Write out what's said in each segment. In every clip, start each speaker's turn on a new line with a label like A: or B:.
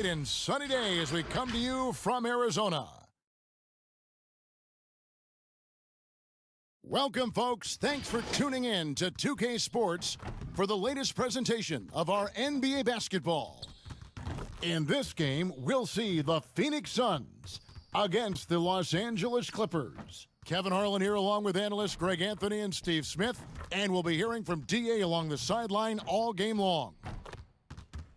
A: And sunny day as we come to you from Arizona. Welcome, folks. Thanks for tuning in to 2K Sports for the latest presentation of our NBA basketball. In this game, we'll see the Phoenix Suns against the Los Angeles Clippers. Kevin Harlan here along with analysts Greg Anthony and Steve Smith, and we'll be hearing from DA along the sideline all game long.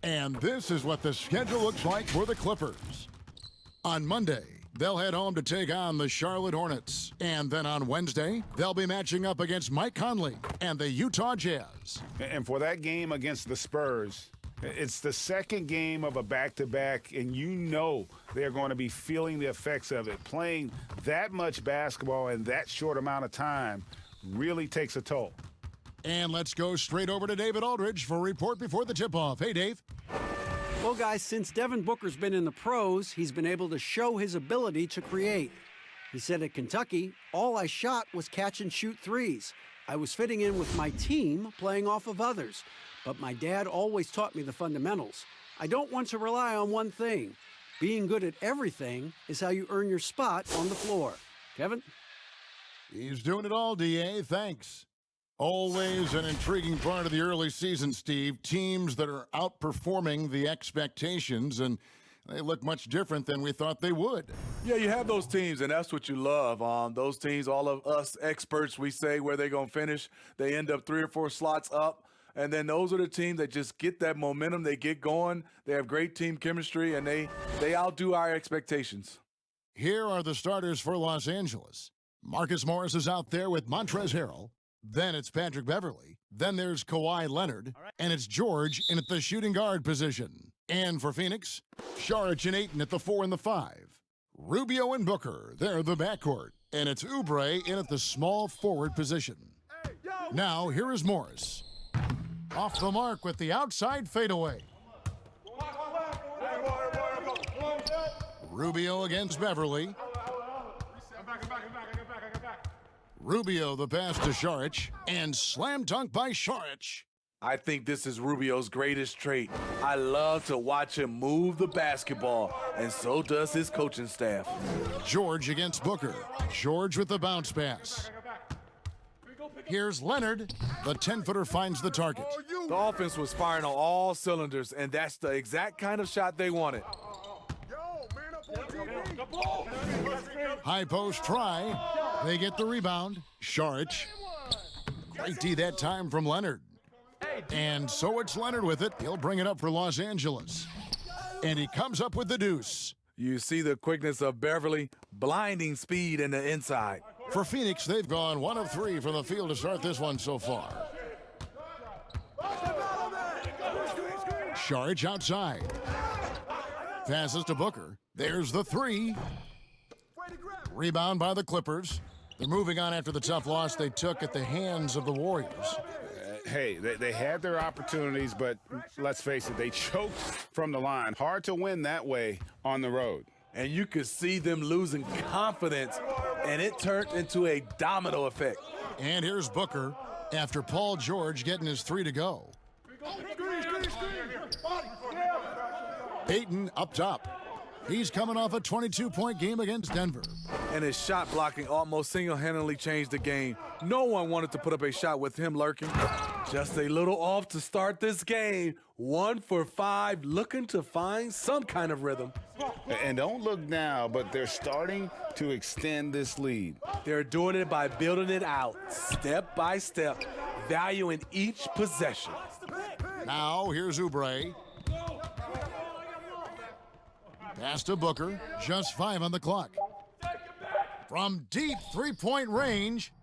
A: And this is what the schedule looks like for the Clippers. On Monday, they'll head home to take on the Charlotte Hornets. And then on Wednesday, they'll be matching up against Mike Conley and the Utah Jazz.
B: And for that game against the Spurs, it's the second game of a back-to-back, and you know they're going to be feeling the effects of it. Playing that much basketball in that short amount of time really takes a toll.
A: And let's go straight over to David Aldridge for a report before the tip-off. Hey, Dave.
C: Well, guys, since Devin Booker's been in the pros, he's been able to show his ability to create. He said at Kentucky, all I shot was catch and shoot threes. I was fitting in with my team, playing off of others. But my dad always taught me the fundamentals. I don't want to rely on one thing. Being good at everything is how you earn your spot on the floor. Kevin?
A: He's doing it all, DA. Thanks. Always an intriguing part of the early season, Steve. Teams that are outperforming the expectations, and they look much different than we thought they would.
D: Yeah, you have those teams, and that's what you love. Those teams, all of us experts, we say where they're going to finish. They end up 3 or 4 slots up, and then those are the teams that just get that momentum. They get going. They have great team chemistry, and they outdo our expectations.
A: Here are the starters for Los Angeles. Marcus Morris is out there with Montrezl Harrell. Then it's Patrick Beverley. Then there's Kawhi Leonard. And it's George in at the shooting guard position. And for Phoenix, Saric and Ayton at the 4 and the 5. Rubio and Booker, they're the backcourt. And it's Oubre in at the small forward position. Now, here is Morris. Off the mark with the outside fadeaway. Rubio against Beverley. Rubio the pass to Saric, and slam dunk by Saric.
D: I think this is Rubio's greatest trait. I love to watch him move the basketball, and so does his coaching staff.
A: George against Booker. George with the bounce pass. Here's Leonard. The 10-footer finds the target.
D: The offense was firing on all cylinders, and that's the exact kind of shot they wanted.
A: High post try. They get the rebound. Saric. Great D that time from Leonard. And so it's Leonard with it. He'll bring it up for Los Angeles. And he comes up with the deuce.
D: You see the quickness of Beverley, blinding speed in the inside.
A: For Phoenix, they've gone 1 of 3 from the field to start this one so far. Saric outside. Passes to Booker. There's the 3. Rebound by the Clippers. They're moving on after the tough loss they took at the hands of the Warriors.
B: Hey, they had their opportunities, but let's face it, they choked from the line. Hard to win that way on the road.
D: And you could see them losing confidence, and it turned into a domino effect.
A: And here's Booker after Paul George getting his 3 to go. Ayton up top. He's coming off a 22-point game against Denver.
D: And his shot blocking almost single-handedly changed the game. No one wanted to put up a shot with him lurking. Just a little off to start this game. 1 for 5, looking to find some kind of rhythm.
B: And don't look now, but they're starting to extend this lead.
D: They're doing it by building it out, step by step, valuing each possession.
A: Now, here's Oubre. Pass to Booker, just 5 on the clock. From deep three-point range,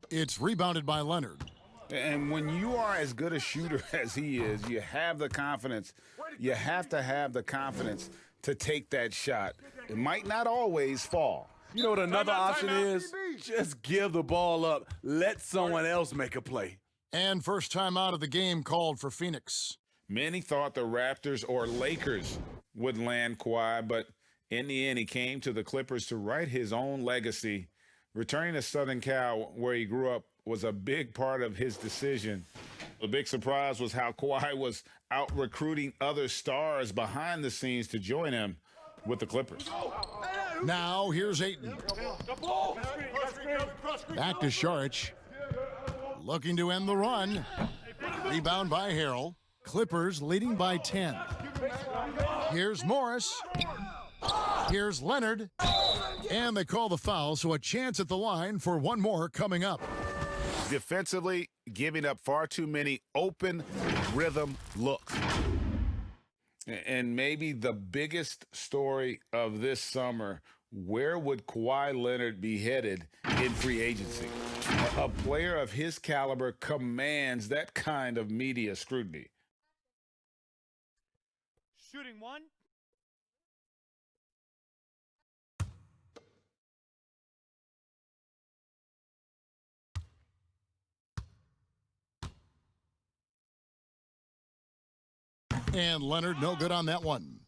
A: it's rebounded by Leonard.
B: And when you are as good a shooter as he is, you have the confidence. You have to have the confidence to take that shot. It might not always fall.
D: You know what another option is? Just give the ball up. Let someone else make a play.
A: And first time out of the game called for Phoenix.
B: Many thought the Raptors or Lakers would land Kawhi, but in the end, he came to the Clippers to write his own legacy. Returning to Southern Cal, where he grew up, was a big part of his decision. The big surprise was how Kawhi was out recruiting other stars behind the scenes to join him with the Clippers.
A: Now here's Ayton. Back to Saric. Looking to end the run. Rebound by Harrell. Clippers leading by 10. Here's Morris. Here's Leonard. And they call the foul, so a chance at the line for one more coming up.
B: Defensively, giving up far too many open rhythm looks. And maybe the biggest story of this summer, where would Kawhi Leonard be headed in free agency? A player of his caliber commands that kind of media scrutiny.
E: Shooting one.
A: And Leonard, no good on that one.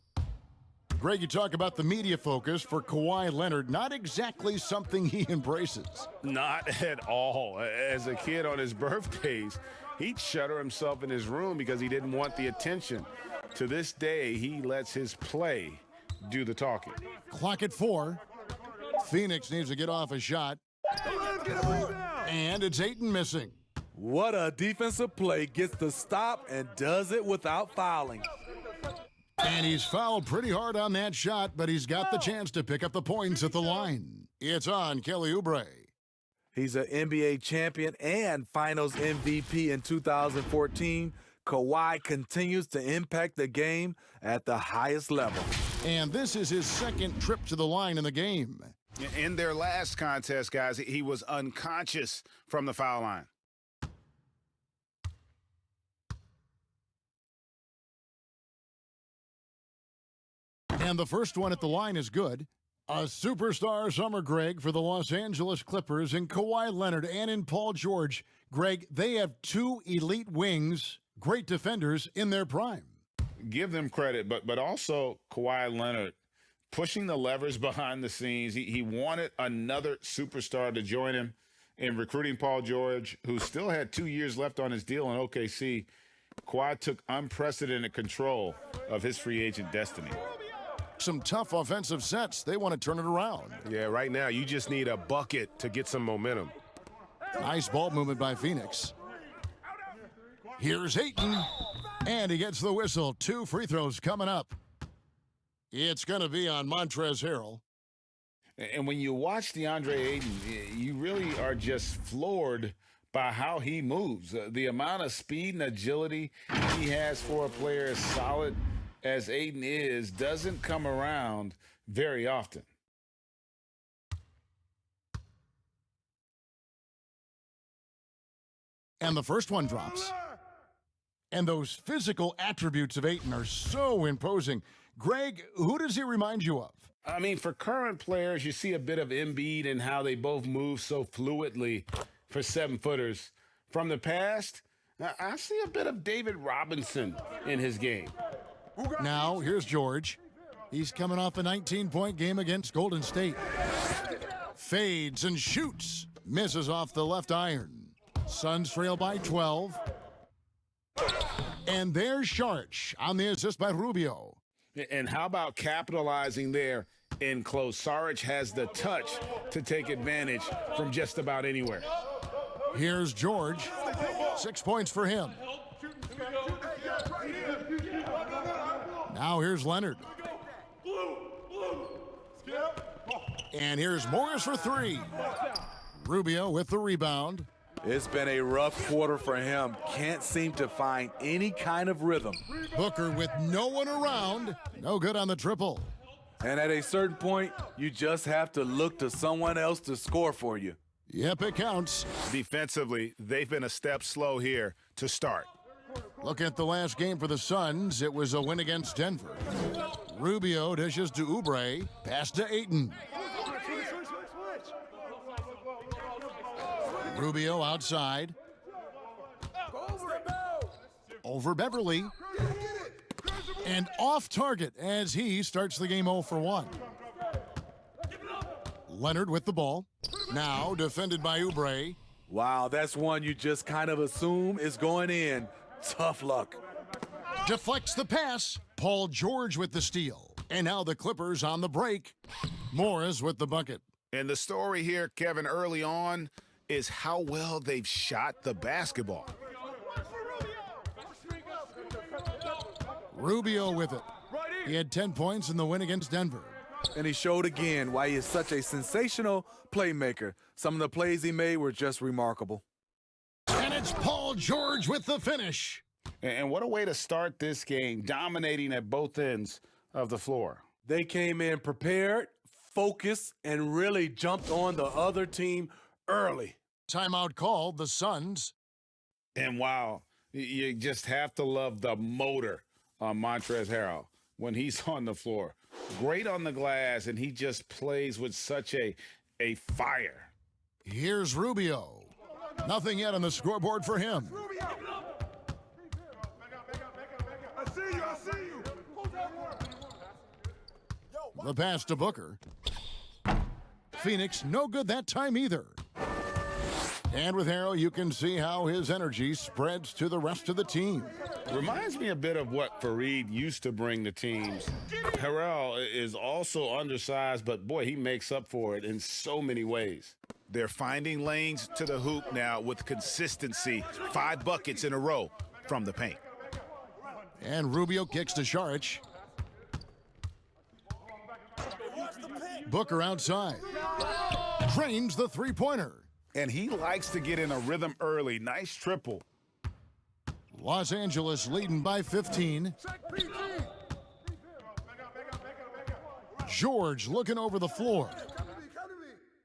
A: Greg, you talk about the media focus for Kawhi Leonard. Not exactly something he embraces.
B: Not at all. As a kid on his birthdays, he'd shutter himself in his room because he didn't want the attention. To this day, he lets his play do the talking.
A: Clock at 4. Phoenix needs to get off a shot. And it's Ayton missing.
D: What a defensive play. Gets the stop and does it without fouling.
A: And he's fouled pretty hard on that shot, but he's got the chance to pick up the points at the line. It's on Kelly Oubre.
D: He's an NBA champion and Finals MVP in 2014. Kawhi continues to impact the game at the highest level.
A: And this is his second trip to the line in the game.
B: In their last contest, guys, he was unconscious from the foul line.
A: And the first one at the line is good. A superstar summer, Greg, for the Los Angeles Clippers in Kawhi Leonard and in Paul George. Greg, they have two elite wings, great defenders in their prime.
B: Give them credit, but also Kawhi Leonard pushing the levers behind the scenes. He wanted another superstar to join him in recruiting Paul George, who still had 2 years left on his deal in OKC. Kawhi took unprecedented control of his free agent destiny.
A: Some tough offensive sets. They want to turn it around.
F: Yeah, right now you just need a bucket to get some momentum.
A: Nice ball movement by Phoenix. Here's Ayton, and he gets the whistle. 2 free throws coming up. It's going to be on Montrezl Harrell.
B: And when you watch DeAndre Ayton, you really are just floored by how he moves. The amount of speed and agility he has for a player as solid as Ayton is doesn't come around very often.
A: And the first one drops. And those physical attributes of Ayton are so imposing. Greg, who does he remind you of?
B: I mean, for current players, you see a bit of Embiid and how they both move so fluidly for 7-footers. From the past, I see a bit of David Robinson in his game.
A: Now, here's George. He's coming off a 19-point game against Golden State. Fades and shoots. Misses off the left iron. Suns trail by 12. And there's Saric on the assist by Rubio.
B: And how about capitalizing there in close? Saric has the touch to take advantage from just about anywhere.
A: Here's George. 6 points for him. Now here's Leonard. And here's Morris for 3. Rubio with the rebound.
D: It's been a rough quarter for him. Can't seem to find any kind of rhythm.
A: Booker with no one around. No good on the triple.
D: And at a certain point, you just have to look to someone else to score for you.
A: Yep, it counts.
B: Defensively, they've been a step slow here to start.
A: Look at the last game for the Suns. It was a win against Denver. Rubio dishes to Oubre. Pass to Ayton. Rubio outside. Over Beverley. And off target as he starts the game 0 for 1. Leonard with the ball. Now defended by Oubre.
D: Wow, that's one you just kind of assume is going in. Tough luck.
A: Deflects the pass. Paul George with the steal. And now the Clippers on the break. Morris with the bucket.
B: And the story here, Kevin, early on, is how well they've shot the basketball.
A: Rubio with it. He had 10 points in the win against Denver.
D: And he showed again why he is such a sensational playmaker. Some of the plays he made were just remarkable.
A: And it's Paul George with the finish.
B: And what a way to start this game, dominating at both ends of the floor.
D: They came in prepared, focused, and really jumped on the other team early.
A: Timeout called, the Suns.
B: And wow, you just have to love the motor on Montrezl Harrell when he's on the floor. Great on the glass, and he just plays with such a fire.
A: Here's Rubio. Nothing yet on the scoreboard for him. The pass to Booker. Phoenix, no good that time either. And with Harrell, you can see how his energy spreads to the rest of the team.
B: Reminds me a bit of what Fareed used to bring to teams. Harrell is also undersized, but boy, he makes up for it in so many ways. They're finding lanes to the hoop now with consistency. 5 buckets in a row from the paint.
A: And Rubio kicks to Saric. Booker outside. Drains the three-pointer.
B: And he likes to get in a rhythm early. Nice triple.
A: Los Angeles leading by 15. George looking over the floor.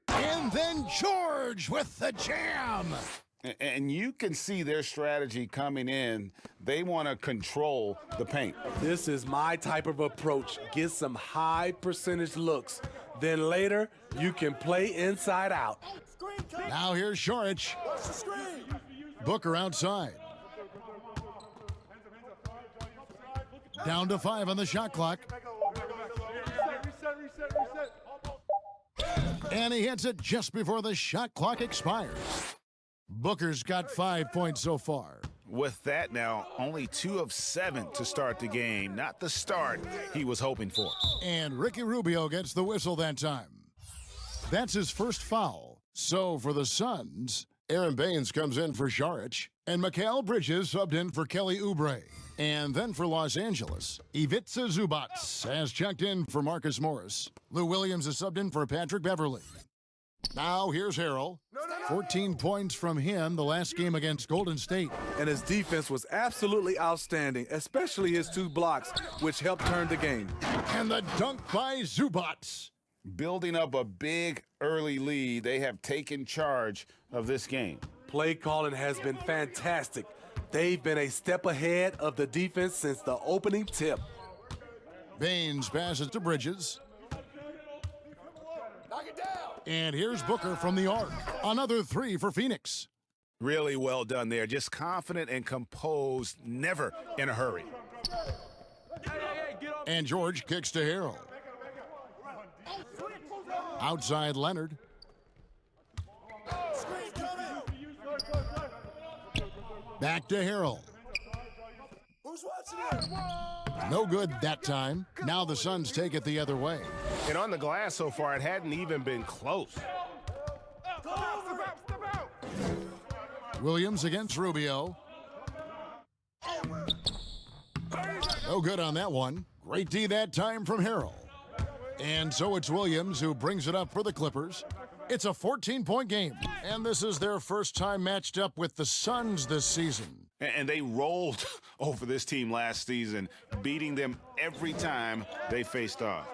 A: And then George with the jam.
B: And you can see their strategy coming in. They want to control the paint.
D: This is my type of approach. Get some high percentage looks. Then later, you can play inside out.
A: Now here's Saric. Booker outside. Down to 5 on the shot clock. And he hits it just before the shot clock expires. Booker's got 5 points so far.
B: With that now, only 2 of 7 to start the game. Not the start he was hoping for.
A: And Ricky Rubio gets the whistle that time. That's his first foul. So for the Suns, Aaron Baines comes in for Saric, and Mchale Bridges subbed in for Kelly Oubre. And then for Los Angeles, Ivica Zubac has checked in for Marcus Morris. Lou Williams is subbed in for Patrick Beverley. Now here's Harrell. 14 points from him the last game against Golden State.
D: And his defense was absolutely outstanding, especially his 2 blocks, which helped turn the game.
A: And the dunk by Zubac.
B: Building up a big early lead, they have taken charge of this game.
D: Play calling has been fantastic. They've been a step ahead of the defense since the opening tip.
A: Baines passes to Bridges. And here's Booker from the arc. Another 3 for Phoenix.
B: Really well done there. Just confident and composed, never in a hurry.
A: And George kicks to Harrell. Outside Leonard. Back to Harrell. No good that time. Now the Suns take it the other way.
F: And on the glass so far, it hadn't even been close.
A: Williams against Rubio. No good on that one. Great D that time from Harrell. And so it's Williams who brings it up for the Clippers. It's a 14-point game, and this is their first time matched up with the Suns this season.
B: And they rolled over this team last season, beating them every time they faced off.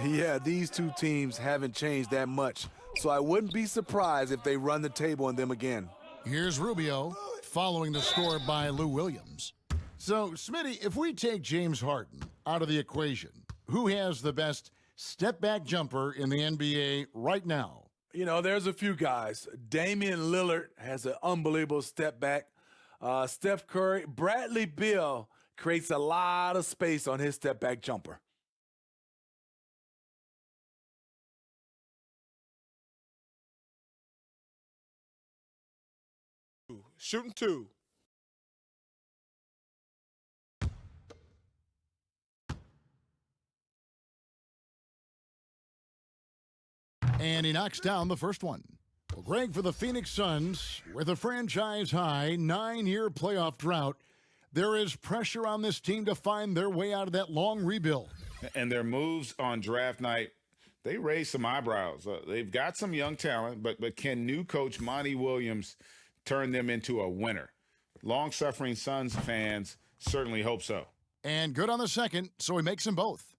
D: Yeah, these 2 teams haven't changed that much, so I wouldn't be surprised if they run the table on them again.
A: Here's Rubio, following the score by Lou Williams. So, Smitty, if we take James Harden out of the equation, who has the best step-back jumper in the NBA right now?
D: You know, there's a few guys. Damian Lillard has an unbelievable step back. Steph Curry, Bradley Beal creates a lot of space on his step back jumper.
F: shooting 2.
A: And he knocks down the first one. Well, Greg, for the Phoenix Suns, with a franchise-high 9-year playoff drought, there is pressure on this team to find their way out of that long rebuild.
B: And their moves on draft night, they raised some eyebrows. They've got some young talent, but can new coach Monty Williams turn them into a winner? Long-suffering Suns fans certainly hope so.
A: And good on the second, so he makes them both.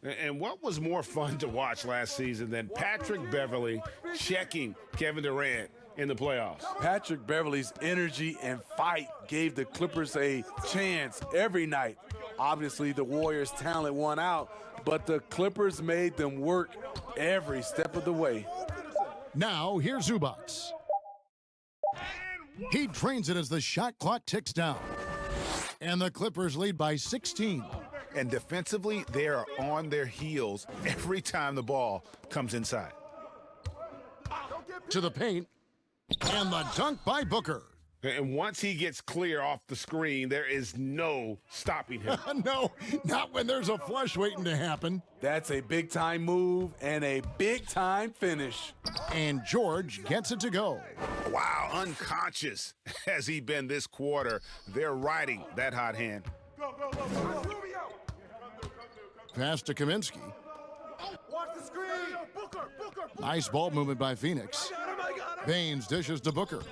B: And what was more fun to watch last season than Patrick Beverley checking Kevin Durant in the playoffs?
D: Patrick Beverley's energy and fight gave the Clippers a chance every night. Obviously, the Warriors' talent won out, but the Clippers made them work every step of the way.
A: Now, here's Zubats. He trains it as the shot clock ticks down. And the Clippers lead by 16.
B: And defensively, they are on their heels every time the ball comes inside.
A: To the paint. And the dunk by Booker.
B: And once he gets clear off the screen, there is no stopping him.
A: No, not when there's a flush waiting to happen.
D: That's a big-time move and a big-time finish.
A: And George gets it to go.
B: Wow, unconscious has he been this quarter. They're riding that hot hand.
A: Pass to Kaminsky.
E: Watch the screen! Booker!
A: Nice ball movement by Phoenix. Baines dishes to Booker.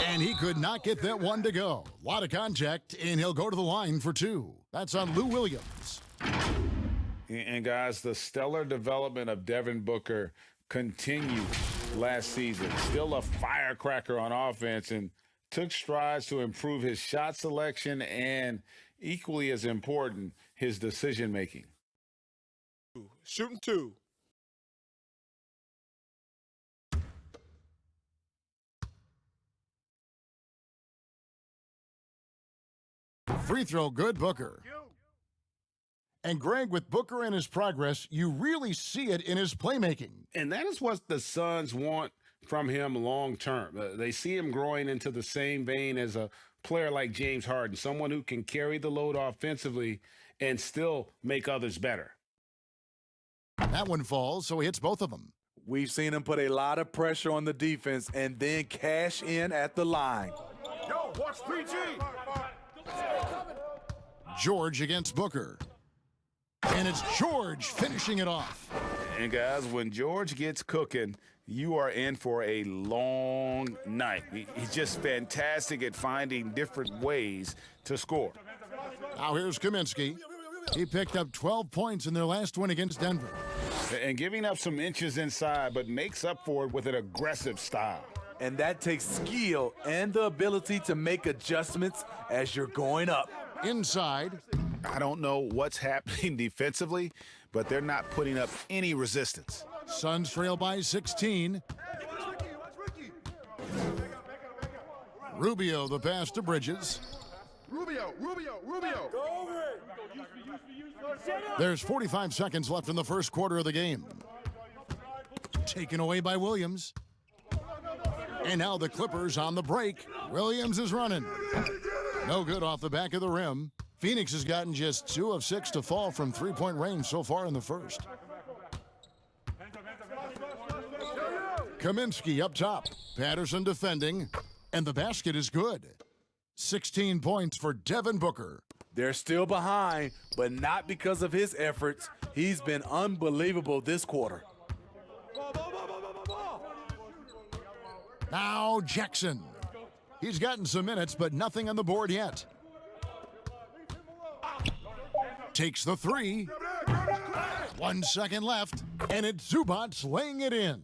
A: And he could not get that one to go. A lot of contact, and he'll go to the line for 2. That's on Lou Williams.
B: And guys, the stellar development of Devin Booker continued last season. Still a firecracker on offense and took strides to improve his shot selection and, equally as important, his decision-making.
F: Shooting 2.
A: Free throw, good, Booker. And Greg, with Booker and his progress, you really see it in his playmaking.
B: And that is what the Suns want from him long term. They see him growing into the same vein as a player like James Harden, someone who can carry the load offensively and still make others better.
A: That one falls, so he hits both of them.
D: We've seen him put a lot of pressure on the defense and then cash in at the line.
E: Yo, watch PG!
A: George against Booker. And it's George finishing it off.
B: And guys, when George gets cooking, you are in for a long night. He's just fantastic at finding different ways to score.
A: Now here's Kaminsky. He picked up 12 points in their last win against Denver.
B: And giving up some inches inside, but makes up for it with an aggressive style.
D: And that takes skill and the ability to make adjustments as you're going up.
A: Inside.
B: I don't know what's happening defensively, but they're not putting up any resistance.
A: Suns trail by 16. Rubio, the pass to Bridges.
E: Rubio!
A: There's 45 seconds left in the first quarter of the game. Taken away by Williams. And now the Clippers on the break. Williams is running. No good off the back of the rim. Phoenix has gotten just 2 of 6 to fall from three-point range so far in the first. Kaminsky up top. Patterson defending. And the basket is good. 16 points for Devin Booker.
D: They're still behind, but not because of his efforts. He's been unbelievable this quarter.
A: Now Jackson. He's gotten some minutes, but nothing on the board yet. Takes the 3. 1 second left, and it's Zubats laying it in.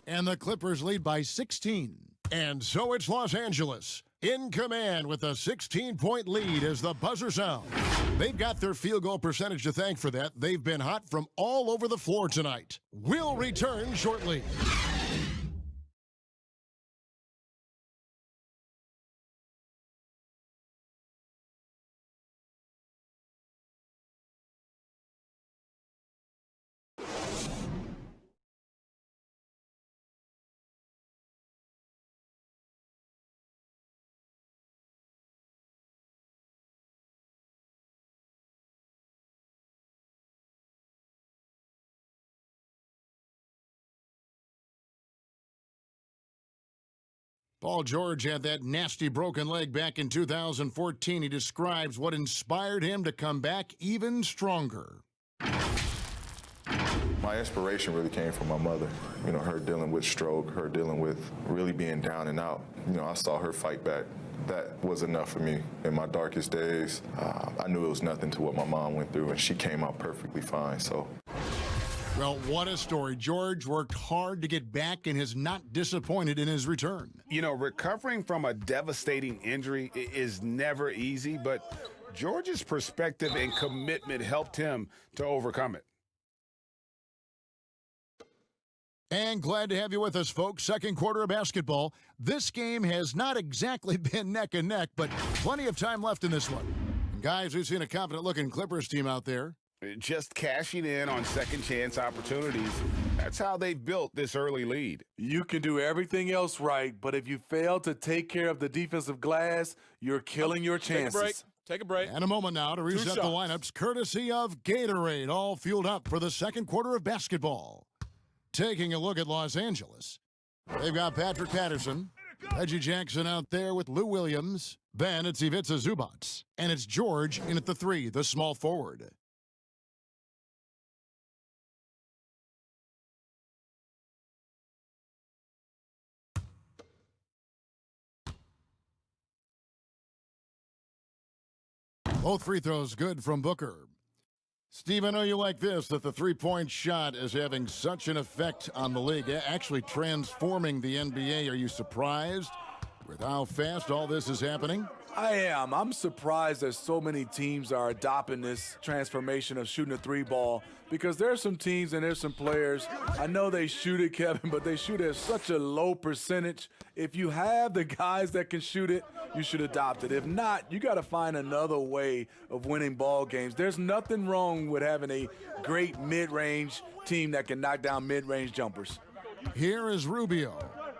A: And the Clippers lead by 16. And so it's Los Angeles in command with a 16-point lead as the buzzer sounds. They've got their field goal percentage to thank for that. They've been hot from all over the floor tonight. We'll return shortly. Paul George had that nasty broken leg back in 2014. He describes what inspired him to come back even stronger.
G: My inspiration really came from my mother. You know, her dealing with stroke, her dealing with really being down and out. You know, I saw her fight back. That was enough for me. In my darkest days, I knew it was nothing to what my mom went through, and she came out perfectly fine, so.
A: Well, what a story. George worked hard to get back and has not disappointed in his return.
B: You know, recovering from a devastating injury is never easy, but George's perspective and commitment helped him to overcome it.
A: And glad to have you with us, folks. Second quarter of basketball. This game has not exactly been neck and neck, but plenty of time left in this one. And guys, we've seen a confident-looking Clippers team out there.
B: Just cashing in on second chance opportunities. That's how they built this early lead.
D: You can do everything else right, but if you fail to take care of the defensive glass, you're killing your chances.
E: Take a break.
A: And a moment now to reset the lineups, courtesy of Gatorade, all fueled up for the second quarter of basketball. Taking a look at Los Angeles, they've got Patrick Patterson, Reggie Jackson out there with Lou Williams. Then it's Ivica Zubac, and it's George in at the 3, the small forward. Both free throws good from Booker. Steve, I know you like this, that the three-point shot is having such an effect on the league, actually transforming the NBA. Are you surprised with how fast all this is happening?
D: I am. I'm surprised that so many teams are adopting this transformation of shooting a three ball, because there's some teams and there's some players, I know they shoot it, Kevin, but they shoot at such a low percentage. If you have the guys that can shoot it, you should adopt it. If not, you got to find another way of winning ball games. There's nothing wrong with having a great mid-range team that can knock down mid-range jumpers.
A: Here is Rubio.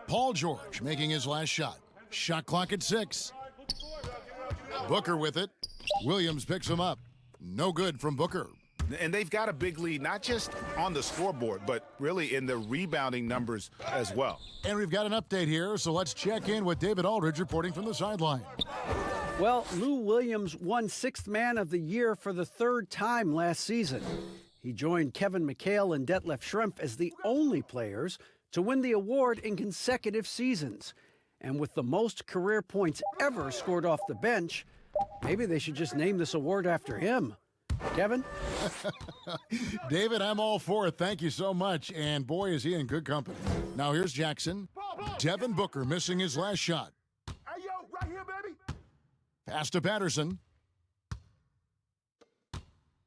A: Paul George making his last shot. Shot clock at 6. Booker with it. Williams picks him up. No good from Booker.
B: And they've got a big lead, not just on the scoreboard, but really in the rebounding numbers as well.
A: And we've got an update here, so let's check in with David Aldridge reporting from the sideline.
C: Well, Lou Williams won 6th Man of the Year for the 3rd time last season. He joined Kevin McHale and Detlef Schrempf as the only players to win the award in consecutive seasons. And with the most career points ever scored off the bench, maybe they should just name this award after him. Kevin?
A: David, I'm all for it. Thank you so much. And boy, is he in good company. Now here's Jackson. Devin Booker missing his last shot.
E: Hey, yo, right here, baby.
A: Pass to Patterson.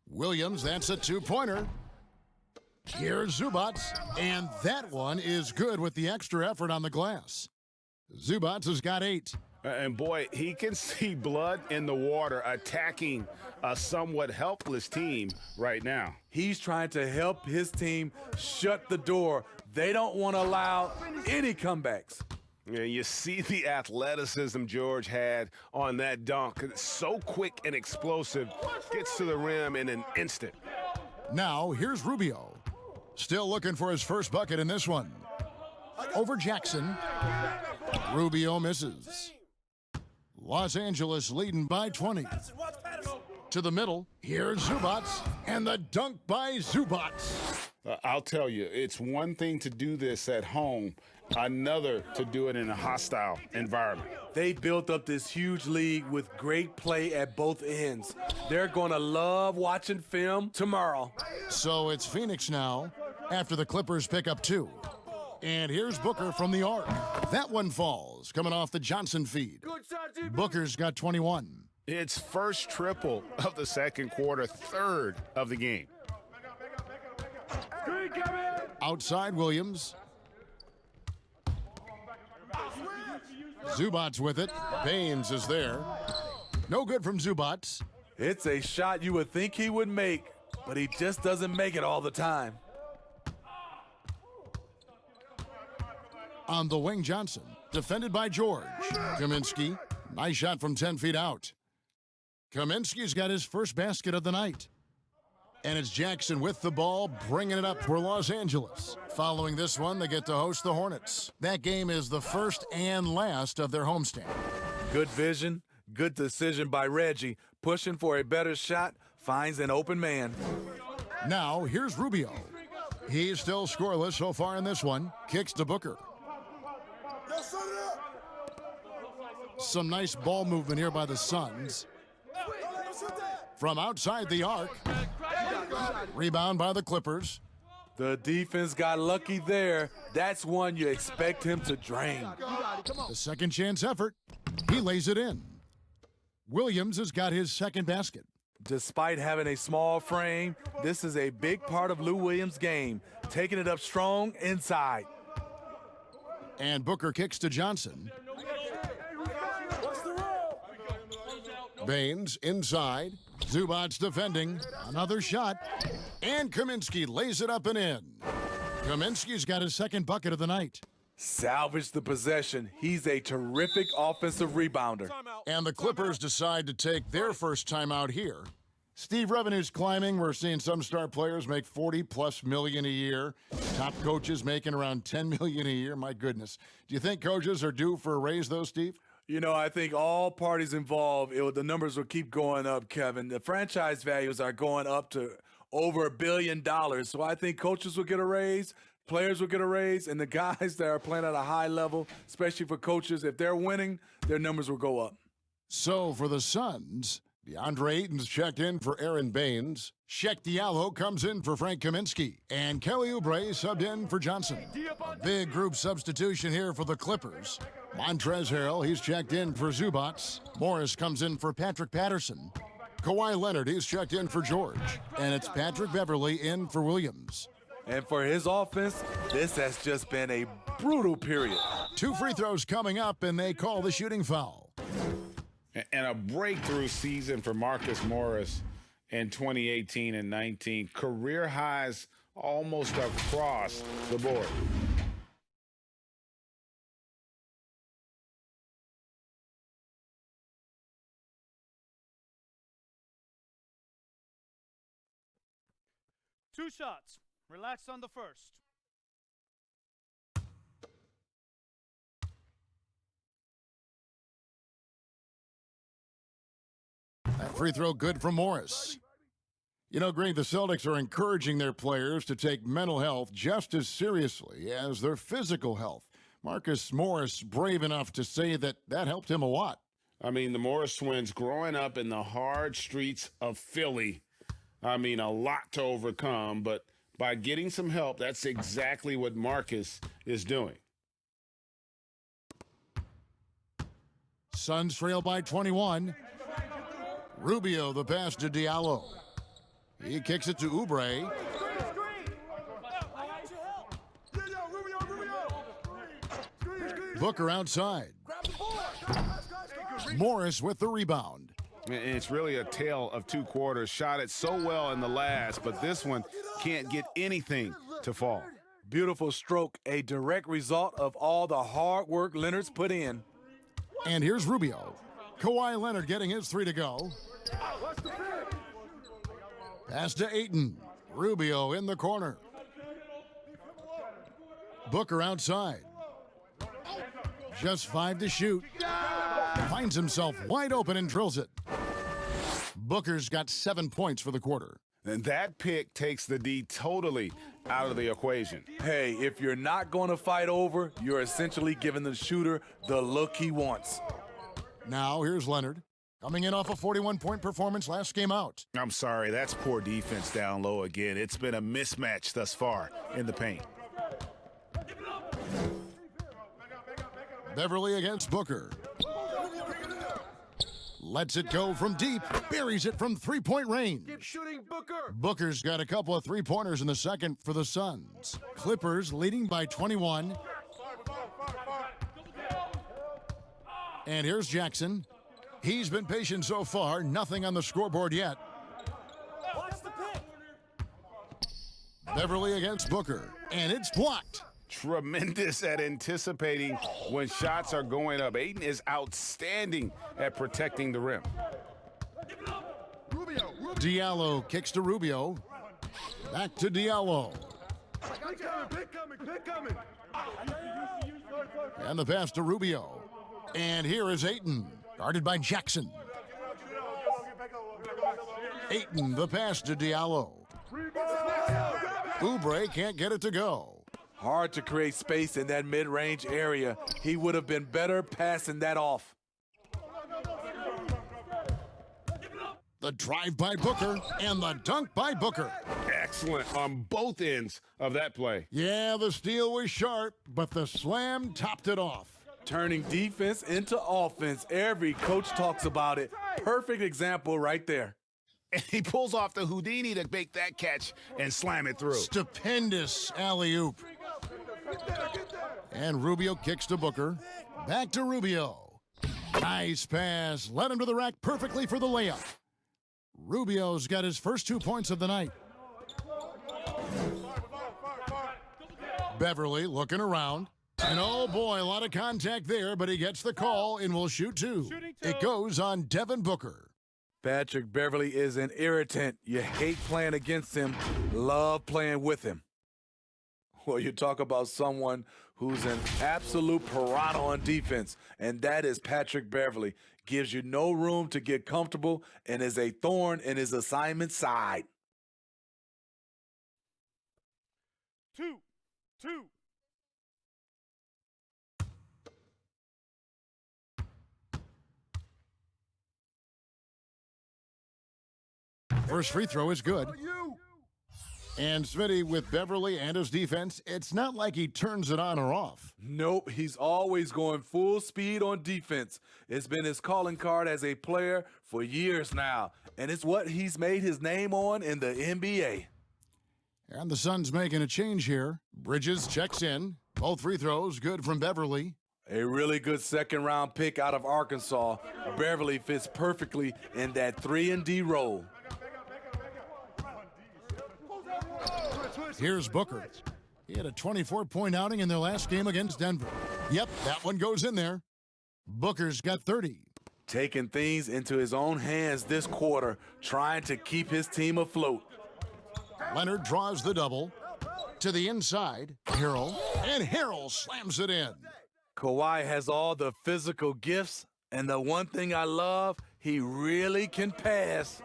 A: Williams, that's a two-pointer. Here's Zubac, and that one is good with the extra effort on the glass. Zubac has got 8.
B: And boy, he can see blood in the water attacking a somewhat helpless team right now.
D: He's trying to help his team shut the door. They don't want to allow any comebacks.
B: Yeah, you see the athleticism George had on that dunk. It's so quick and explosive, gets to the rim in an instant.
A: Now, here's Rubio. Still looking for his first bucket in this one. Over Jackson. Rubio misses. Los Angeles leading by 20. To the middle, here's Zubac, and the dunk by Zubac.
B: I'll tell you, it's one thing to do this at home, another to do it in a hostile environment.
D: They built up this huge lead with great play at both ends. They're going to love watching film tomorrow.
A: So it's Phoenix now after the Clippers pick up 2. And here's Booker from the arc. That one falls, coming off the Johnson feed. Booker's got 21.
B: It's first triple of the second quarter, 3rd of the game.
A: Outside Williams. Zubac with it. Baines is there. No good from Zubac.
D: It's a shot you would think he would make, but he just doesn't make it all the time.
A: On the wing, Johnson, defended by George. Kaminsky, nice shot from 10 feet out. Kaminsky's got his first basket of the night. And it's Jackson with the ball, bringing it up for Los Angeles. Following this one, they get to host the Hornets. That game is the first and last of their homestand.
D: Good vision, good decision by Reggie. Pushing for a better shot, finds an open man.
A: Now, here's Rubio. He's still scoreless so far in this one. Kicks to Booker. Some nice ball movement here by the Suns. From outside the arc. Rebound by the Clippers.
D: The defense got lucky there. That's one you expect him to drain.
A: The second chance effort. He lays it in. Williams has got his second basket.
D: Despite having a small frame, this is a big part of Lou Williams' game, taking it up strong inside.
A: And Booker kicks to Johnson. Baines inside. Zubac's defending. Another shot. And Kaminsky lays it up and in. Kaminsky's got his second bucket of the night.
D: Salvage the possession. He's a terrific offensive rebounder.
A: And the Clippers decide to take their first timeout here. Steve, revenue's climbing. We're seeing some star players make $40+ million a year. Top coaches making around $10 million a year. My goodness. Do you think coaches are due for a raise, though, Steve?
D: You know, I think all parties involved, the numbers will keep going up, Kevin. The franchise values are going up to over $1 billion. So I think coaches will get a raise, players will get a raise, and the guys that are playing at a high level, especially for coaches, if they're winning, their numbers will go up.
A: So for the Suns, DeAndre Ayton's checked in for Aaron Baines. Sheck Diallo comes in for Frank Kaminsky. And Kelly Oubre subbed in for Johnson. A big group substitution here for the Clippers. Montrezl Harrell, he's checked in for Zubac. Morris comes in for Patrick Patterson. Kawhi Leonard, he's checked in for George. And it's Patrick Beverley in for Williams.
D: And for his offense, this has just been a brutal period.
A: 2 free throws coming up, and they call the shooting foul.
B: And a breakthrough season for Marcus Morris in 2018 and 19. Career highs almost across the board.
H: Two shots. Relax on the first.
A: That free throw good from Morris. You know, Greg, the Celtics are encouraging their players to take mental health just as seriously as their physical health. Marcus Morris brave enough to say that helped him a lot.
B: I mean, the Morris twins growing up in the hard streets of Philly, I mean, a lot to overcome, but by getting some help, that's exactly what Marcus is doing.
A: Suns trail by 21. Rubio, the pass to Diallo. He kicks it to Oubre. Booker outside. Morris with the rebound.
B: And it's really a tale of 2 quarters. Shot it so well in the last, but this one can't get anything to fall.
D: Beautiful stroke, a direct result of all the hard work Leonard's put in.
A: And here's Rubio. Kawhi Leonard getting his 3 to go. Pass to Ayton. Rubio in the corner. Booker outside. Just 5 to shoot. Finds himself wide open and drills it. Booker's got 7 points for the quarter.
B: And that pick takes the D totally out of the equation.
D: Hey, if you're not going to fight over, you're essentially giving the shooter the look he wants.
A: Now here's Leonard. Coming in off a 41-point performance last game out.
B: I'm sorry, that's poor defense down low again. It's been a mismatch thus far in the paint.
A: Beverley against Booker. Lets it go from deep. Buries it from 3-point range.
E: Keep shooting, Booker.
A: Booker's got a couple of 3-pointers in the second for the Suns. Clippers leading by 21. And here's Jackson. He's been patient so far. Nothing on the scoreboard yet.
H: Watch the pick.
A: Beverley against Booker. And it's blocked.
B: Tremendous at anticipating when shots are going up. Ayton is outstanding at protecting the rim.
A: Diallo kicks to Rubio. Back to Diallo.
E: Pick coming.
A: And the pass to Rubio. And here is Ayton, guarded by Jackson. Ayton, the pass to Diallo. Oubre can't get it to go.
D: Hard to create space in that mid-range area. He would have been better passing that off.
A: The drive by Booker and the dunk by Booker.
F: Excellent on both ends of that play.
A: Yeah, the steal was sharp, but the slam topped it off.
D: Turning defense into offense. Every coach talks about it. Perfect example right there.
B: And he pulls off the Houdini to make that catch and slam it through.
A: Stupendous alley-oop. And Rubio kicks to Booker. Back to Rubio. Nice pass. Led him to the rack perfectly for the layup. Rubio's got his first 2 points of the night. Beverley looking around. And oh boy, a lot of contact there, but he gets the call and will shoot two. It goes on Devin Booker.
D: Patrick Beverley is an irritant. You hate playing against him, love playing with him. Well, you talk about someone who's an absolute piranha on defense, and that is Patrick Beverley. Gives you no room to get comfortable and is a thorn in his assignment side.
H: 2.
A: First free throw is good. And Smitty, with Beverley and his defense, it's not like he turns it on or off.
D: Nope, he's always going full speed on defense. It's been his calling card as a player for years now, and it's what he's made his name on in the NBA.
A: And the Suns making a change here. Bridges checks in. Both free throws good from Beverley.
D: A really good second-round pick out of Arkansas. Beverley fits perfectly in that 3-and-D role.
A: Here's Booker. He had a 24-point outing in their last game against Denver. Yep, that one goes in there. Booker's got 30.
D: Taking things into his own hands this quarter, trying to keep his team afloat.
A: Leonard draws the double. To the inside, Harrell. And Harrell slams it in.
D: Kawhi has all the physical gifts, and the one thing I love, he really can pass.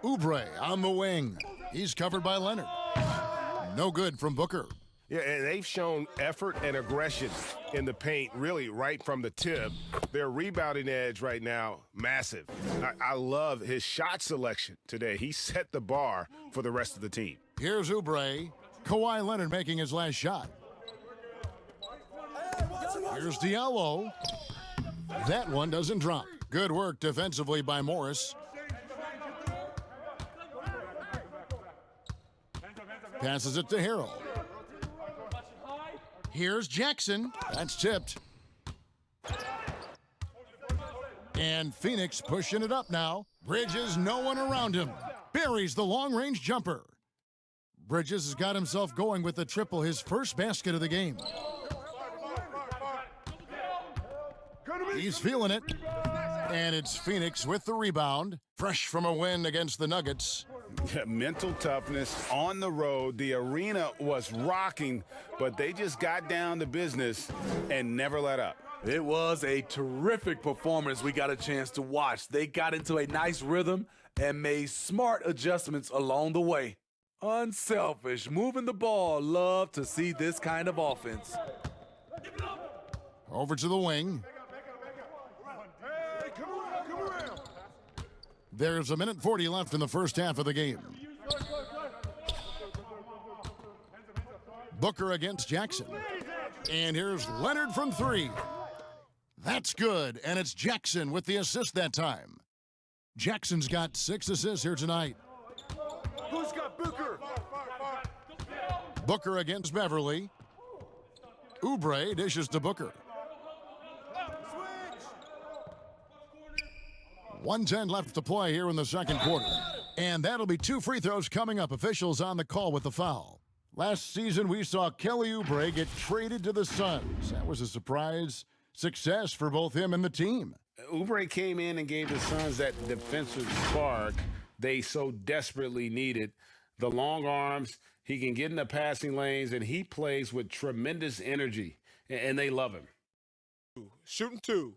A: Oubre on the wing. He's covered by Leonard. No good from Booker.
F: Yeah, and they've shown effort and aggression in the paint, really, right from the tip. Their rebounding edge right now, massive. I love his shot selection today. He set the bar for the rest of the team.
A: Here's Oubre. Kawhi Leonard making his last shot. Here's Diallo. That one doesn't drop. Good work defensively by Morris. Passes it to Harrell. Here's Jackson. That's tipped. And Phoenix pushing it up now. Bridges, no one around him. Buries the long-range jumper. Bridges has got himself going with the triple, his first basket of the game. He's feeling it. And it's Phoenix with the rebound. Fresh from a win against the Nuggets.
B: Mental toughness on the road. The arena was rocking, but they just got down to business and never let up.
D: It was a terrific performance we got a chance to watch. They got into a nice rhythm and made smart adjustments along the way. Unselfish, moving the ball. Love to see this kind of offense.
A: Over to the wing. There's 1:40 left in the first half of the game. Booker against Jackson. And here's Leonard from three. That's good, and it's Jackson with the assist that time. Jackson's got 6 assists here tonight.
E: Who's got Booker?
A: Booker against Beverley. Oubre dishes to Booker. 1:10 left to play here in the second quarter. And that'll be 2 free throws coming up. Officials on the call with the foul. Last season, we saw Kelly Oubre get traded to the Suns. That was a surprise success for both him and the team.
B: Oubre came in and gave the Suns that defensive spark, they so desperately needed. The long arms, he can get in the passing lanes, and he plays with tremendous energy, and they love him.
H: Shooting 2.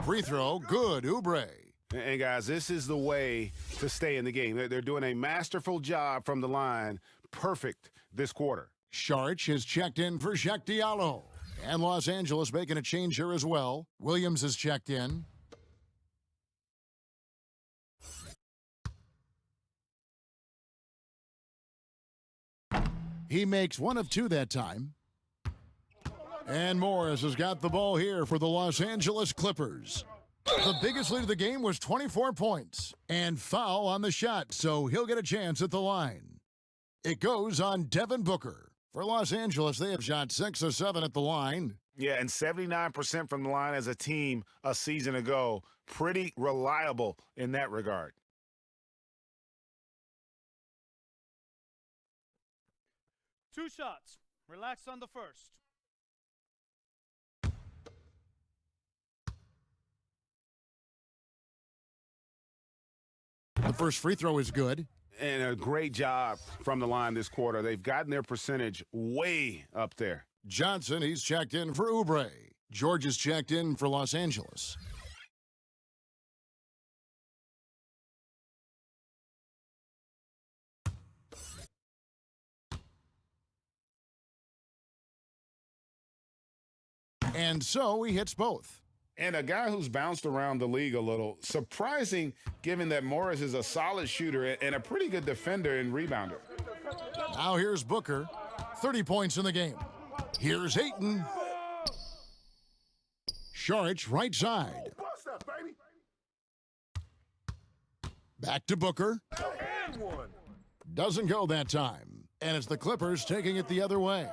A: Free throw, good, Oubre.
B: And guys, this is the way to stay in the game. They're doing a masterful job from the line. Perfect this quarter.
A: Saric is checked in for Shaq Diallo. And Los Angeles making a change here as well. Williams is checked in. He makes 1 of 2 that time. And Morris has got the ball here for the Los Angeles Clippers. The biggest lead of the game was 24 points. And foul on the shot, so he'll get a chance at the line. It goes on Devin Booker. For Los Angeles, they have shot 6 of 7 at the line.
B: Yeah, and 79% from the line as a team a season ago. Pretty reliable in that regard.
E: Two shots. Relax on the first.
A: The first free throw is good.
B: And a great job from the line this quarter. They've gotten their percentage way up there.
A: Johnson, he's checked in for Oubre. George is checked in for Los Angeles. And so he hits both.
B: And a guy who's bounced around the league a little. Surprising, given that Morris is a solid shooter and a pretty good defender and rebounder.
A: Now here's Booker. 30 points in the game. Here's Ayton. Saric, right side. Back to Booker. Doesn't go that time. And it's the Clippers taking it the other way.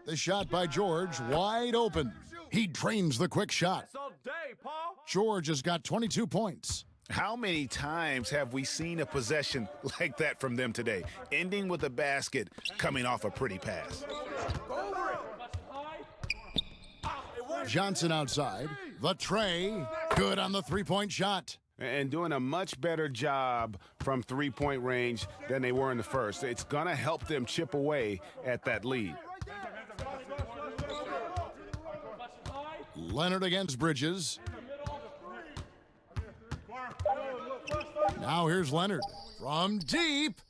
A: The shot by George, wide open. He drains the quick shot. George has got 22 points.
B: How many times have we seen a possession like that from them today? Ending with a basket, coming off a pretty pass.
A: Johnson outside. The tray, good on the three-point shot.
B: And doing a much better job from three-point range than they were in the first. It's going to help them chip away at that lead.
A: Leonard against Bridges. Now here's Leonard from deep.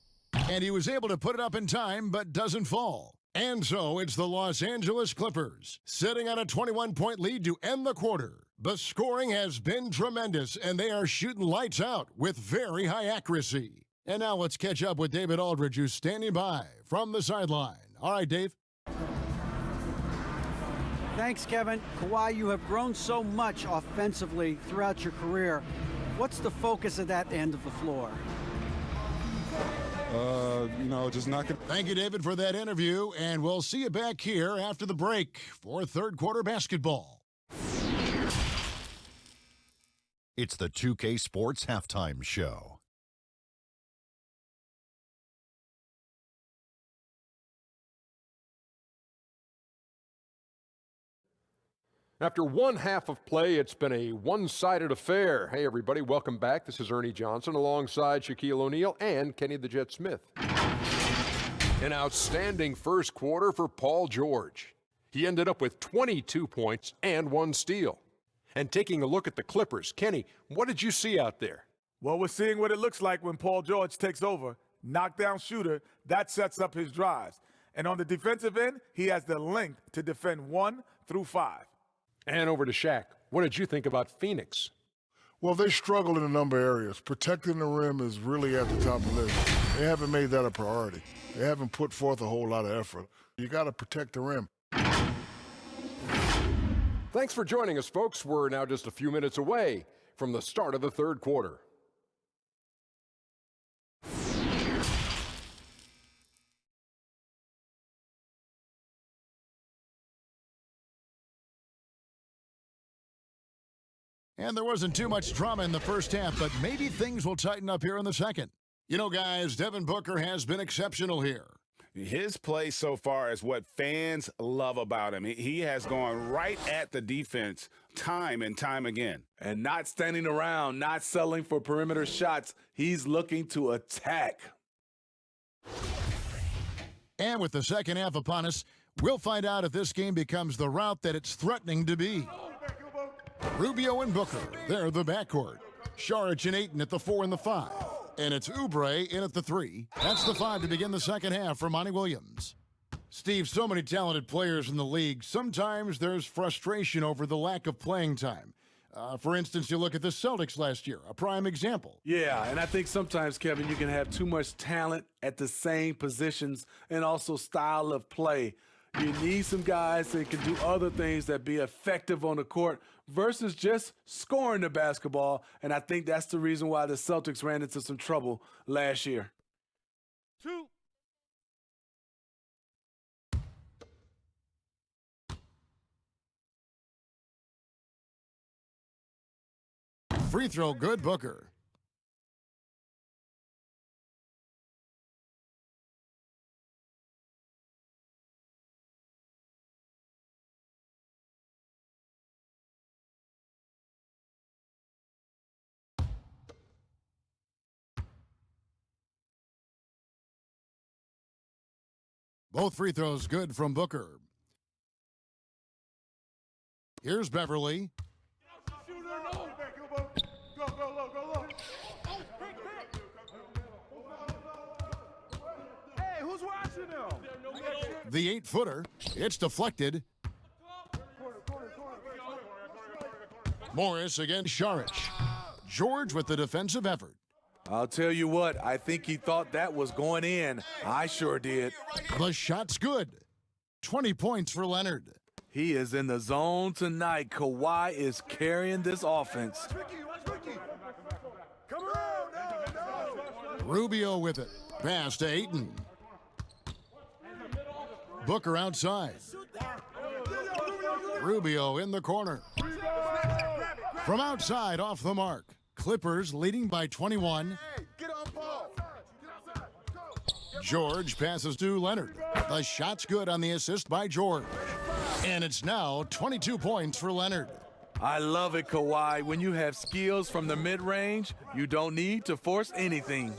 A: And he was able to put it up in time, but doesn't fall. And so it's the Los Angeles Clippers sitting on a 21-point lead to end the quarter. The scoring has been tremendous, and they are shooting lights out with very high accuracy. And now let's catch up with David Aldridge, who's standing by from the sideline. All right, Dave.
C: Thanks, Kevin. Kawhi, you have grown so much offensively throughout your career. What's the focus of that end of the floor?
I: Just not gonna.
A: Thank you, David, for that interview, and we'll see you back here after the break for third quarter basketball.
J: It's the 2K Sports Halftime Show.
K: After one half of play, it's been a one-sided affair. Hey, everybody, welcome back. This is Ernie Johnson alongside Shaquille O'Neal and Kenny the Jet Smith. An outstanding first quarter for Paul George. He ended up with 22 points and 1 steal. And taking a look at the Clippers, Kenny, what did you see out there?
D: Well, we're seeing what it looks like when Paul George takes over. Knockdown shooter, that sets up his drives. And on the defensive end, he has the length to defend 1 through 5.
K: And over to Shaq. What did you think about Phoenix?
I: Well, they struggle in a number of areas. Protecting the rim is really at the top of the list. They haven't made that a priority. They haven't put forth a whole lot of effort. You got to protect the rim.
K: Thanks for joining us, folks. We're now just a few minutes away from the start of the third quarter.
A: And there wasn't too much drama in the first half, but maybe things will tighten up here in the second. You know, guys, Devin Booker has been exceptional here.
B: His play so far is what fans love about him. He has gone right at the defense time and time again.
D: And not standing around, not settling for perimeter shots. He's looking to attack.
A: And with the second half upon us, we'll find out if this game becomes the route that it's threatening to be. Rubio and Booker, they're the backcourt. Saric and Ayton at the 4 and the 5. And it's Oubre in at the 3. That's the 5 to begin the second half for Monty Williams. Steve, so many talented players in the league. Sometimes there's frustration over the lack of playing time. For instance, you look at the Celtics last year, a prime example.
D: Yeah, and I think sometimes, Kevin, you can have too much talent at the same positions and also style of play. You need some guys that can do other things that be effective on the court versus just scoring the basketball. And I think that's the reason why the Celtics ran into some trouble last year.
E: 2.
A: Free throw good, Booker. Both free throws good from Booker. Here's Beverley.
E: Hey, who's watching them?
A: The 8-footer. It's deflected. Morris against Saric. George with the defensive effort.
D: I'll tell you what, I think he thought that was going in. I sure did.
A: The shot's good. 20 points for Leonard.
D: He is in the zone tonight. Kawhi is carrying this offense.
A: Rubio with it. Pass to Ayton. Booker outside. Rubio in the corner. From outside, off the mark. Clippers leading by 21. George passes to Leonard. The shot's good on the assist by George. And it's now 22 points for Leonard.
D: I love it, Kawhi. When you have skills from the mid-range, you don't need to force anything.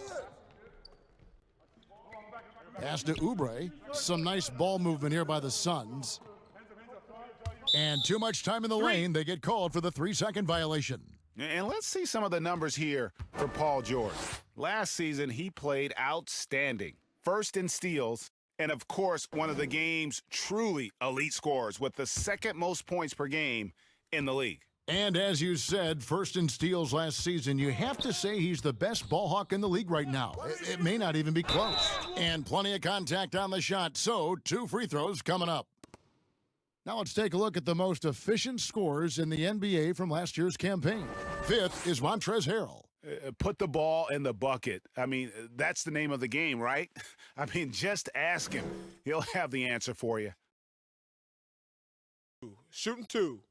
A: Pass to Oubre. Some nice ball movement here by the Suns. And too much time in the lane. They get called for the 3-second violation.
B: And let's see some of the numbers here for Paul George. Last season, he played outstanding. First in steals, and of course, one of the game's truly elite scorers with the second most points per game in the league.
A: And as you said, first in steals last season, you have to say he's the best ball hawk in the league right now. It may not even be close. And plenty of contact on the shot, so 2 free throws coming up. Now let's take a look at the most efficient scorers in the NBA from last year's campaign. 5th is Montrezl Harrell.
B: Put the ball in the bucket. I mean, that's the name of the game, right? I mean, just ask him. He'll have the answer for you.
H: Shooting 2.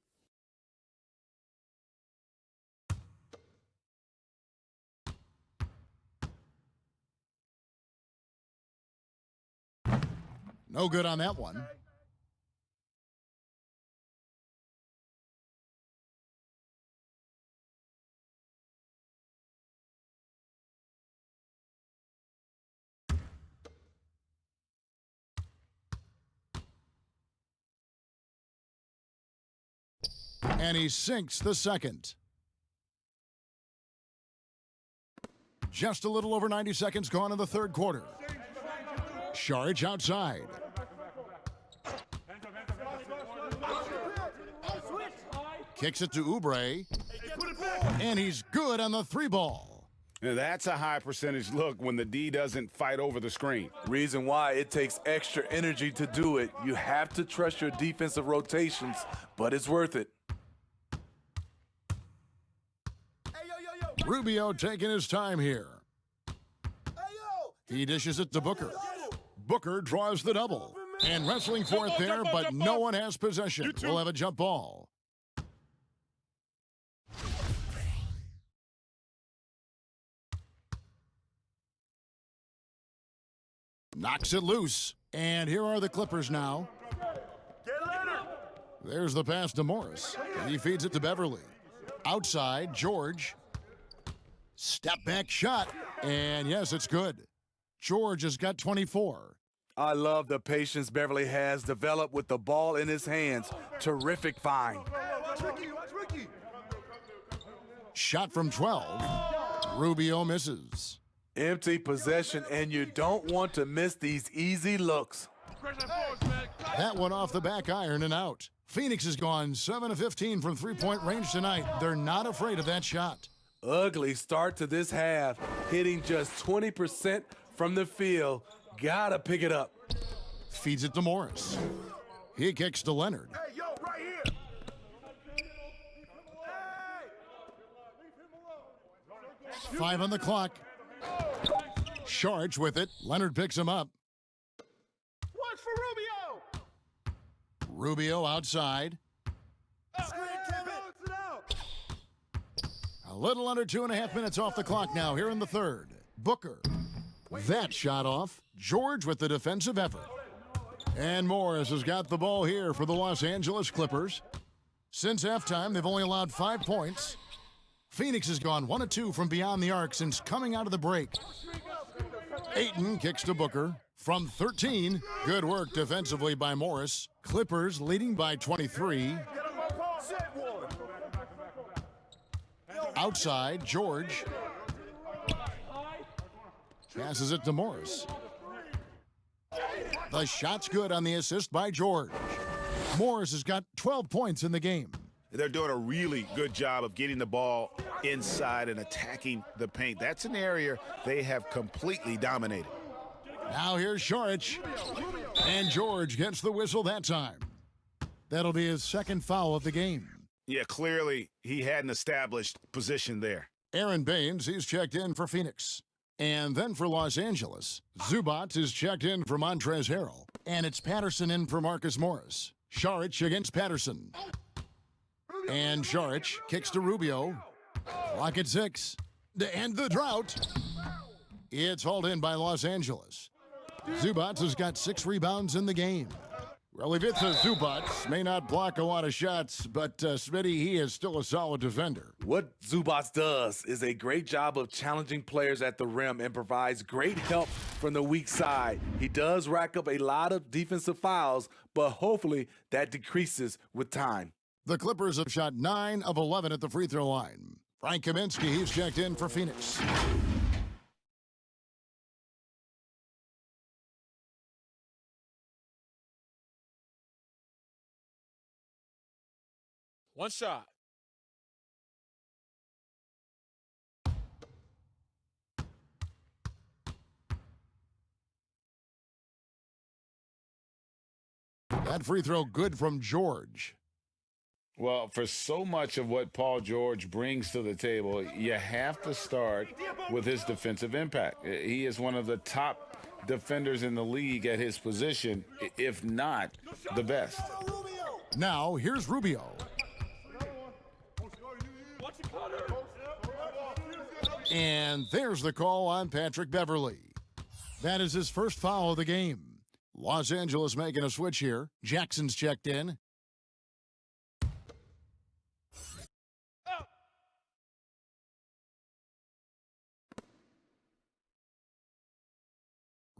A: No good on that one. And he sinks the second. Just a little over 90 seconds gone in the third quarter. Saric outside. Kicks it to Oubre. And he's good on the 3-ball.
B: Now, that's a high percentage look when the D doesn't fight over the screen.
D: Reason why it takes extra energy to do it. You have to trust your defensive rotations, but it's worth it.
A: Rubio taking his time here. He dishes it to Booker. Booker draws the double. And wrestling for it there, but no one has possession. We'll have a jump ball. Knocks it loose. And here are the Clippers now. There's the pass to Morris. He feeds it to Beverley. Outside, George. Step back shot. And yes, it's good. George has got 24.
D: I love the patience Beverley has developed with the ball in his hands. Terrific find.
A: Shot from 12. Rubio misses.
D: Empty possession, and you don't want to miss these easy looks.
A: That one off the back iron and out. Phoenix has gone 7 of 15 from three-point range tonight. They're not afraid of that shot.
D: Ugly start to this half, hitting just 20% from the field. Gotta pick it up.
A: Feeds it to Morris. He kicks to Leonard.
F: Hey, yo, right here. Hey.
A: 5 on the clock. Sharge with it. Leonard picks him up.
F: Watch for Rubio.
A: Rubio outside. A little under 2.5 minutes off the clock now here in the third. Booker. That shot off. George with the defensive effort. And Morris has got the ball here for the Los Angeles Clippers. Since halftime, they've only allowed 5 points. Phoenix has gone 1 of 2 from beyond the arc since coming out of the break. Ayton kicks to Booker. From 13, good work defensively by Morris. Clippers leading by 23. Outside, George. Passes it to Morris. The shot's good on the assist by George. Morris has got 12 points in the game.
B: They're doing a really good job of getting the ball inside and attacking the paint. That's an area they have completely dominated.
A: Now here's Saric. And George gets the whistle that time. That'll be his second foul of the game.
B: Yeah, clearly he had an established position there.
A: Aaron Baines, he's checked in for Phoenix. And then for Los Angeles, Zubac is checked in for Montrezl Harrell. And it's Patterson in for Marcus Morris. Saric against Patterson. And Saric kicks to Rubio. Clock at 6. And the drought. It's hauled in by Los Angeles. Zubac has got 6 rebounds in the game. Ivica Zubac may not block a lot of shots, but Smitty, he is still a solid defender.
D: What Zubac does is a great job of challenging players at the rim and provides great help from the weak side. He does rack up a lot of defensive fouls, but hopefully that decreases with time.
A: The Clippers have shot 9 of 11 at the free throw line. Frank Kaminsky, he's checked in for Phoenix.
H: One shot.
A: That free throw good from George.
B: Well, for so much of what Paul George brings to the table, you have to start with his defensive impact. He is one of the top defenders in the league at his position, if not the best.
A: Now, here's Rubio. And there's the call on Patrick Beverley. That is his first foul of the game. Los Angeles making a switch here. Jackson's checked in.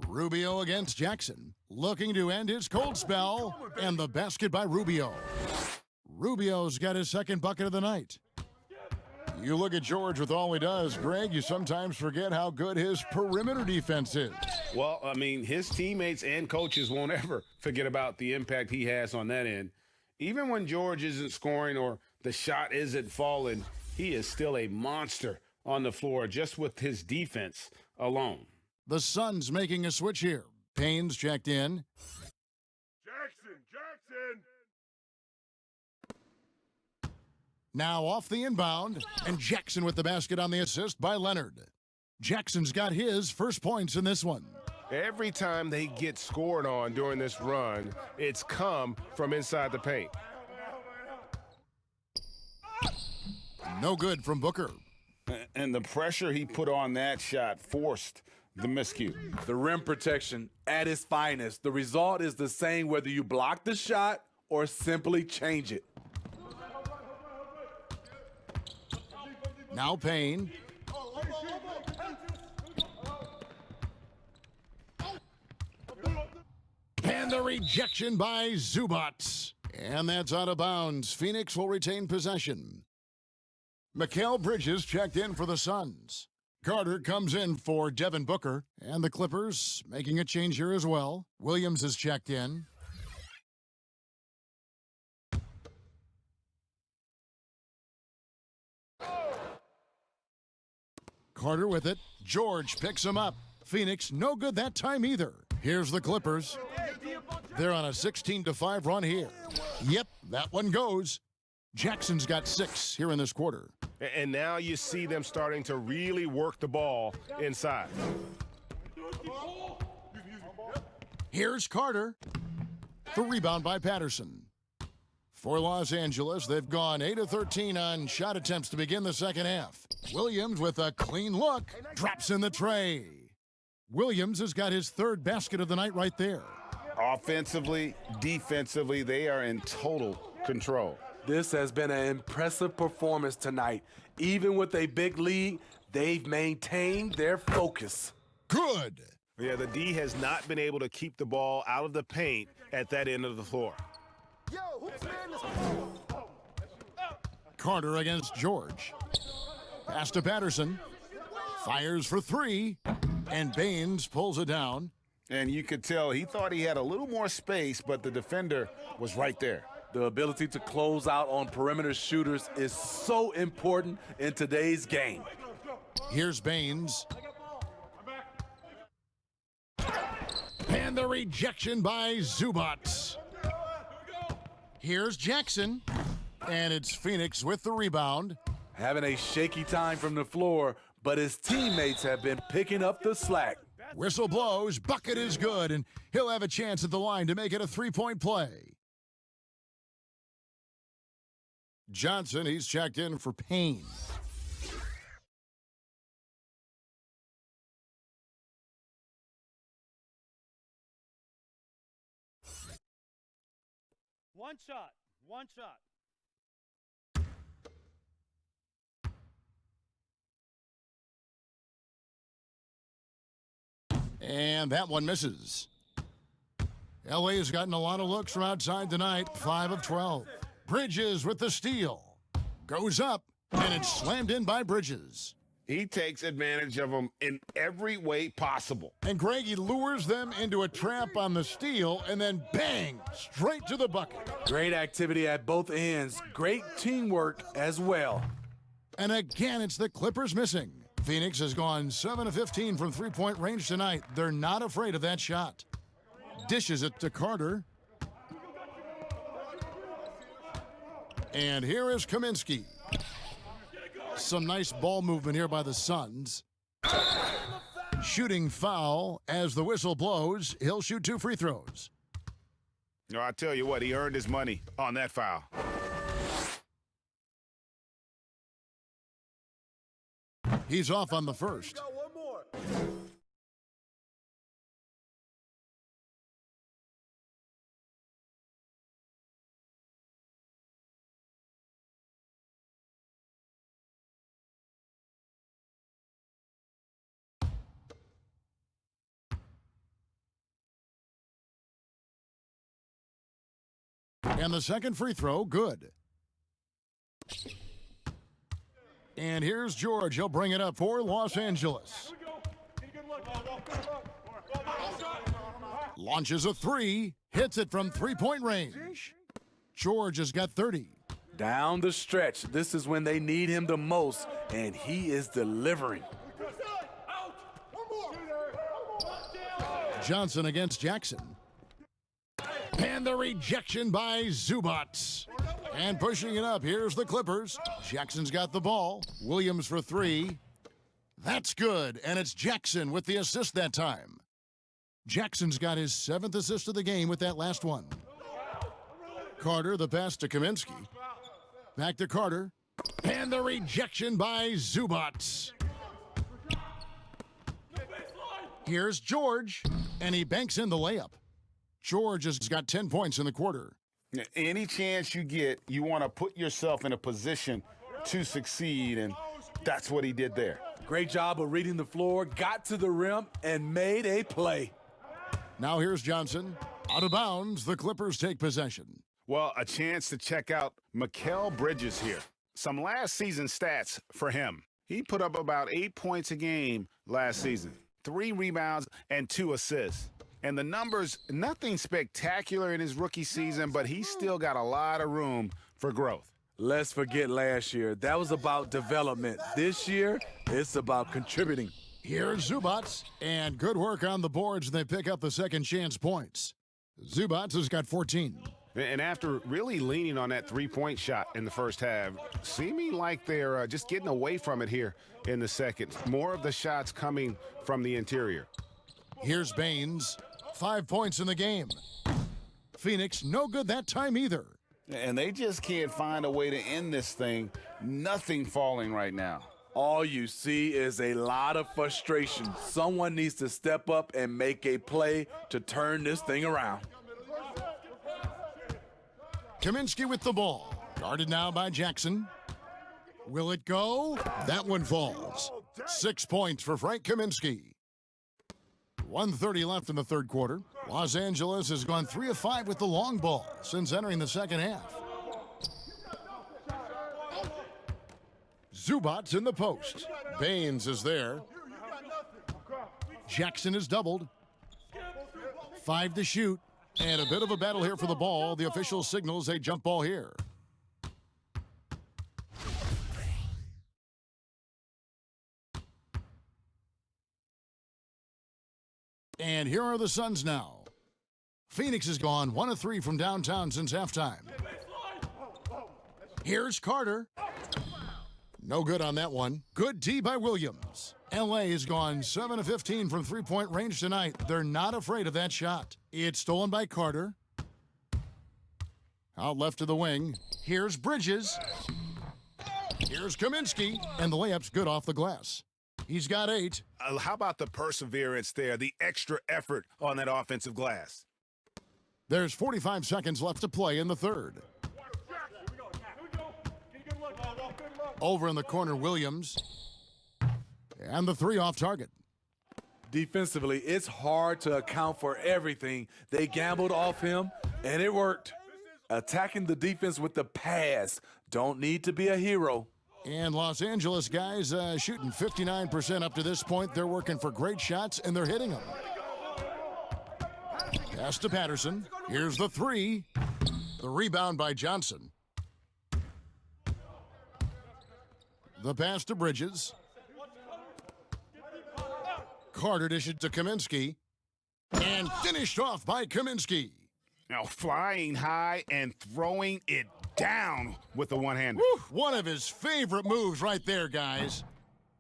A: Rubio against Jackson, looking to end his cold spell, and the basket by Rubio. Rubio's got his second bucket of the night. You look at George with all he does, Greg, you sometimes forget how good his perimeter defense is.
B: Well, I mean, his teammates and coaches won't ever forget about the impact he has on that end. Even when George isn't scoring or the shot isn't falling, he is still a monster on the floor just with his defense alone.
A: The Suns making a switch here. Payne's checked in.
F: Jackson.
A: Now off the inbound, and Jackson with the basket on the assist by Leonard. Jackson's got his first points in this one.
F: Every time they get scored on during this run, it's come from inside the paint.
A: No good from Booker.
B: And the pressure he put on that shot forced The miscue.
D: The rim protection at its finest. The result is the same whether you block the shot or simply change it.
A: Now Payne. And the rejection by Zubac. And that's out of bounds. Phoenix will retain possession. Mchale Bridges checked in for the Suns. Carter comes in for Devin Booker. And the Clippers making a change here as well. Williams is checked in. Carter with it. George picks him up. Phoenix no good that time either. Here's the Clippers. They're on a 16-5 run here. Yep, that one goes. Jackson's got 6 here in this quarter.
F: And now you see them starting to really work the ball inside.
A: Here's Carter. The rebound by Patterson. For Los Angeles, they've gone 8 of 13 on shot attempts to begin the second half. Williams with a clean look, drops in the tray. Williams has got his 3rd basket of the night right there.
B: Offensively, defensively, they are in total control.
D: This has been an impressive performance tonight. Even with a big lead, they've maintained their focus.
A: Good.
F: Yeah, the D has not been able to keep the ball out of the paint at that end of the floor.
A: Carter against George. Pass to Patterson. Fires for 3. And Baines pulls it down.
B: And you could tell he thought he had a little more space, but the defender was right there.
D: The ability to close out on perimeter shooters is so important in today's game.
A: Here's Baines. And the rejection by Zubac. Here's Jackson. And it's Phoenix with the rebound.
D: Having a shaky time from the floor, but his teammates have been picking up the slack.
A: Whistle blows, bucket is good, and he'll have a chance at the line to make it a 3-point play. Johnson, he's checked in for Payne.
E: One shot.
A: And that one misses. LA has gotten a lot of looks from outside tonight, 5 of 12. Bridges with the steal. Goes up, and it's slammed in by Bridges.
F: He takes advantage of them in every way possible.
A: And Greg, he lures them into a trap on the steal, and then bang, straight to the bucket.
D: Great activity at both ends. Great teamwork as well.
A: And again, it's the Clippers missing. Phoenix has gone 7 of 15 from three-point range tonight. They're not afraid of that shot. Dishes it to Carter. And here is Kaminsky. Some nice ball movement here by the Suns. Shooting foul as the whistle blows. He'll shoot 2 free throws.
B: No, I tell you what, he earned his money on that foul.
A: He's off on the first. And the second free throw, good. And here's George. He'll bring it up for Los Angeles. Launches a 3, hits it from three-point range. George has got 30.
D: Down the stretch, this is when they need him the most, and he is delivering.
A: Johnson against Jackson. And the rejection by Zubac. And pushing it up, here's the Clippers. Jackson's got the ball. Williams for 3. That's good, and it's Jackson with the assist that time. Jackson's got his 7th assist of the game with that last one. Carter, the pass to Kaminsky. Back to Carter. And the rejection by Zubac. Here's George, and he banks in the layup. George has got 10 points in the quarter.
B: Any chance you get, you want to put yourself in a position to succeed, and that's what he did there.
D: Great job of reading the floor, got to the rim, and made a play.
A: Now here's Johnson. Out of bounds, the Clippers take possession.
B: Well, a chance to check out Mchale Bridges here. Some last season stats for him. He put up about 8 points a game last season, 3 rebounds and 2 assists. And the numbers, nothing spectacular in his rookie season, but he's still got a lot of room for growth.
D: Let's forget last year. That was about development. This year, it's about contributing.
A: Here's Zubats, and good work on the boards. They pick up the second chance points. Zubats has got 14.
F: And after really leaning on that three-point shot in the first half, seeming like they're just getting away from it here in the second. More of the shots coming from the interior.
A: Here's Baines, 5 points in the game. Phoenix, no good that time either.
B: And they just can't find a way to end this thing. Nothing falling right now.
D: All you see is a lot of frustration. Someone needs to step up and make a play to turn this thing around.
A: Kaminsky with the ball. Guarded now by Jackson. Will it go? That one falls. 6 points for Frank Kaminsky. 1:30 left in the third quarter. Los Angeles has gone 3 of 5 with the long ball since entering the second half. Zubats in the post. Baines is there. Jackson is doubled. 5 to shoot. And a bit of a battle here for the ball. The official signals a jump ball here. And here are the Suns now. Phoenix has gone 1 of 3 from downtown since halftime. Here's Carter. No good on that one. Good D by Williams. LA has gone 7 of 15 from three-point range tonight. They're not afraid of that shot. It's stolen by Carter. Out left to the wing. Here's Bridges. Here's Kaminsky. And the layup's good off the glass. He's got 8.
F: How about the perseverance there, the extra effort on that offensive glass?
A: There's 45 seconds left to play in the third. Over in the corner, Williams. And the 3 off target.
D: Defensively, it's hard to account for everything. They gambled off him, and it worked. Attacking the defense with the pass. Don't need to be a hero.
A: And Los Angeles guys shooting 59% up to this point. They're working for great shots, and they're hitting them. Pass to Patterson. Here's the 3. The rebound by Johnson. The pass to Bridges. Carter dishes to Kaminsky. And finished off by Kaminsky.
B: Now flying high and throwing it down with the one-hander.
A: One of his favorite moves right there, guys.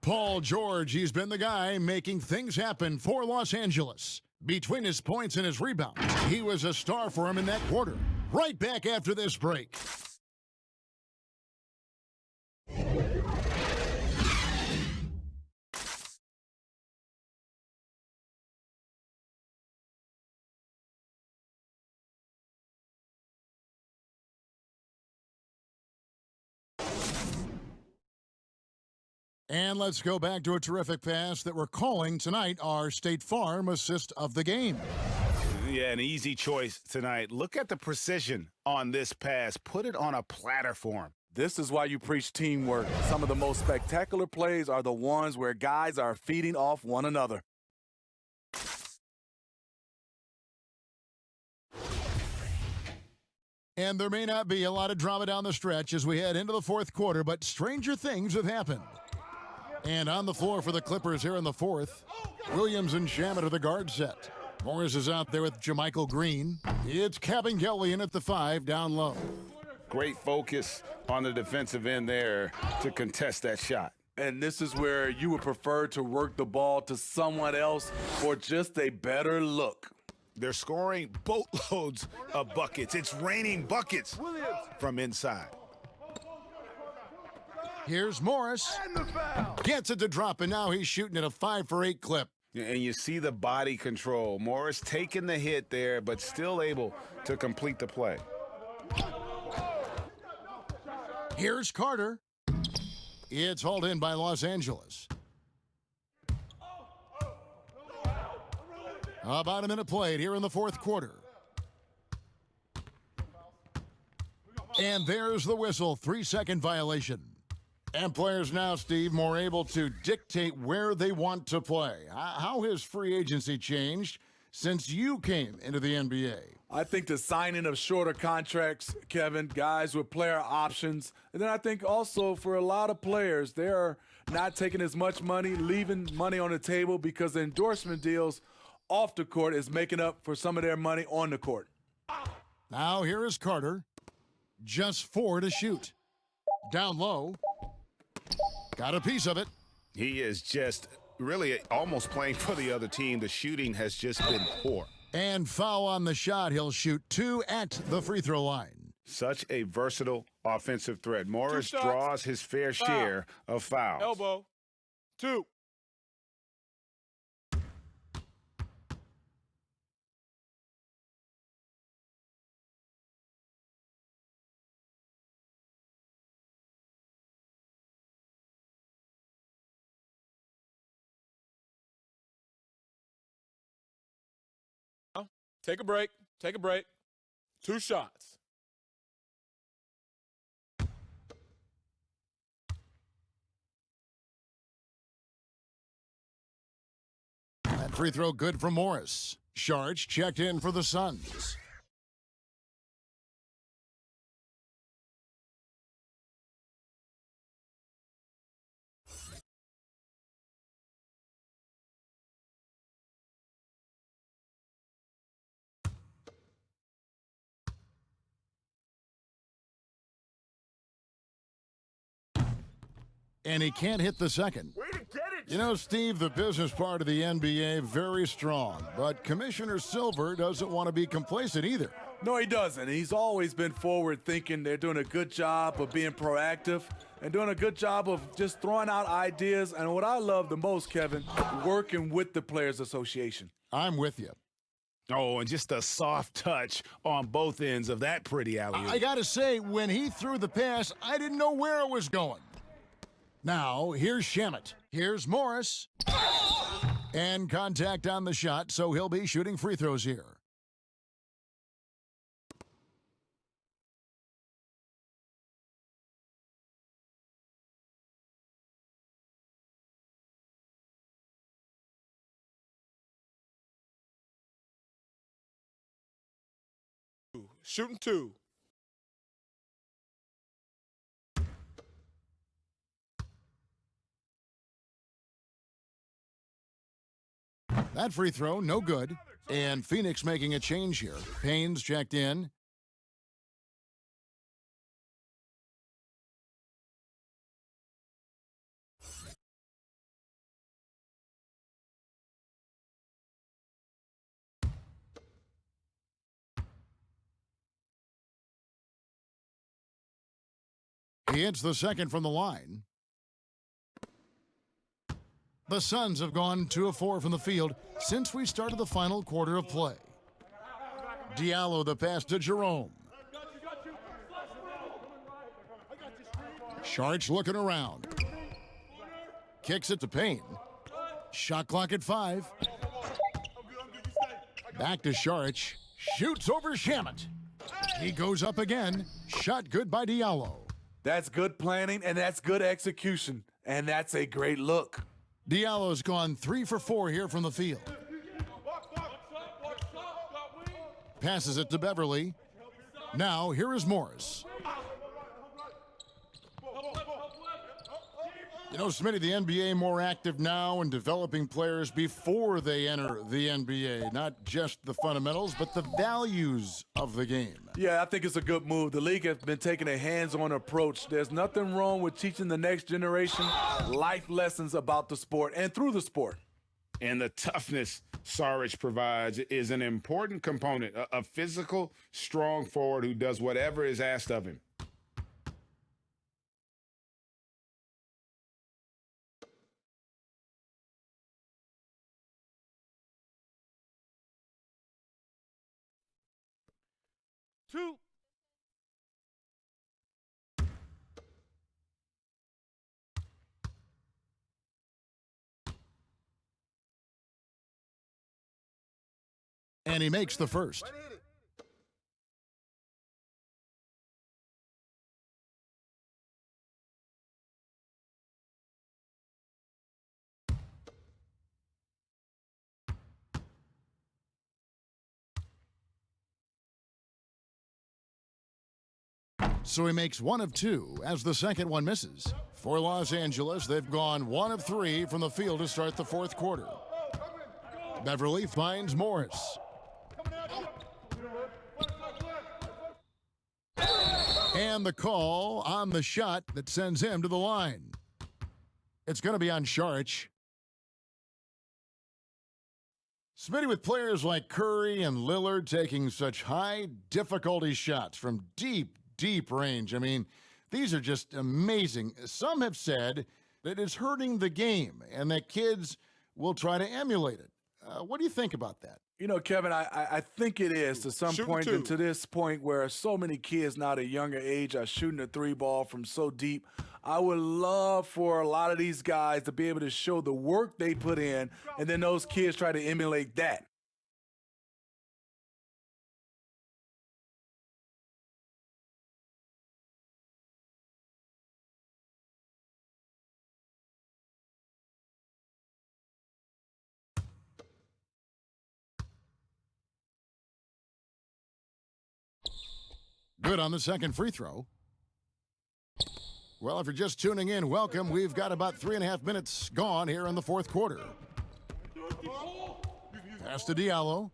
A: Paul George, he's been the guy making things happen for Los Angeles. Between his points and his rebounds, he was a star for him in that quarter. Right back after this break. And let's go back to a terrific pass that we're calling tonight our State Farm assist of the game.
B: Yeah, an easy choice tonight. Look at the precision on this pass. Put it on a platter for him.
D: This is why you preach teamwork. Some of the most spectacular plays are the ones where guys are feeding off one another.
A: And there may not be a lot of drama down the stretch as we head into the fourth quarter, but stranger things have happened. And on the floor for the Clippers here in the fourth, Williams and Shamet are the guard set. Morris is out there with Jermichael Green. It's Kabengele in at the 5 down low.
B: Great focus on the defensive end there to contest that shot.
D: And this is where you would prefer to work the ball to someone else for just a better look.
B: They're scoring boatloads of buckets. It's raining buckets from inside.
A: Here's Morris. Gets it to drop, and now he's shooting at a 5 for 8 clip.
B: And you see the body control. Morris taking the hit there, but still able to complete the play.
A: Here's Carter. It's hauled in by Los Angeles. About a minute played here in the fourth quarter. And there's the whistle, 3-second violation. And players now, Steve, more able to dictate where they want to play. How has free agency changed since you came into the NBA?
D: I think the signing of shorter contracts, Kevin, guys with player options. And then I think also for a lot of players, they're not taking as much money, leaving money on the table because the endorsement deals off the court is making up for some of their money on the court.
A: Now here is Carter. Just 4 to shoot. Down low. Got a piece of it.
F: He is just really almost playing for the other team. The shooting has just been poor.
A: And foul on the shot. He'll shoot 2 at the free throw line.
B: Such a versatile offensive threat. Morris draws his fair share of fouls.
H: Elbow. 2. Take a break. Take a break. 2 shots.
A: That free throw good from Morris. Sharch checked in for the Suns. And he can't hit the second. You know, Steve, the business part of the NBA, very strong. But Commissioner Silver doesn't want to be complacent either.
D: No, he doesn't. He's always been forward thinking. They're doing a good job of being proactive and doing a good job of just throwing out ideas. And what I love the most, Kevin, working with the Players Association.
A: I'm with you.
B: Oh, and just a soft touch on both ends of that pretty alley-oop.
A: I got to say, when he threw the pass, I didn't know where it was going. Now, here's Shamet. Here's Morris. And contact on the shot, so he'll be shooting free throws here.
H: Shooting 2.
A: That free throw, no good. And Phoenix making a change here. Payne's checked in. He hits the second from the line. The Suns have gone 2 of 4 from the field since we started the final quarter of play. Diallo the pass to Jerome. Sharch looking around. Kicks it to Payne. Shot clock at 5. Back to Sharch. Shoots over Shamet. He goes up again. Shot good by Diallo.
D: That's good planning, and that's good execution. And that's a great look.
A: Diallo's gone 3 for 4 here from the field. Passes it to Beverley. Now, here is Morris. You know, Smitty, the NBA more active now in developing players before they enter the NBA. Not just the fundamentals, but the values of the game.
D: Yeah, I think it's a good move. The league has been taking a hands-on approach. There's nothing wrong with teaching the next generation life lessons about the sport and through the sport.
B: And the toughness Sarich provides is an important component, a physical, strong forward who does whatever is asked of him.
E: 2.
A: And he makes the first. So he makes 1 of 2 as the second one misses. For Los Angeles, they've gone 1 of 3 from the field to start the fourth quarter. Beverley finds Morris. And the call on the shot that sends him to the line. It's going to be on Saric. Smitty, with players like Curry and Lillard taking such high difficulty shots from deep range. I mean, these are just amazing. Some have said that it's hurting the game and that kids will try to emulate it. What do you think about that?
D: You know, Kevin, I think it is to some
H: Shooting
D: point,
H: two.
D: and to this point where so many kids now at a younger age are shooting a 3-ball from so deep. I would love for a lot of these guys to be able to show the work they put in, and then those kids try to emulate that.
A: Good on the second free throw. Well, if you're just tuning in, welcome. We've got about 3.5 minutes gone here in the fourth quarter. Pass to Diallo.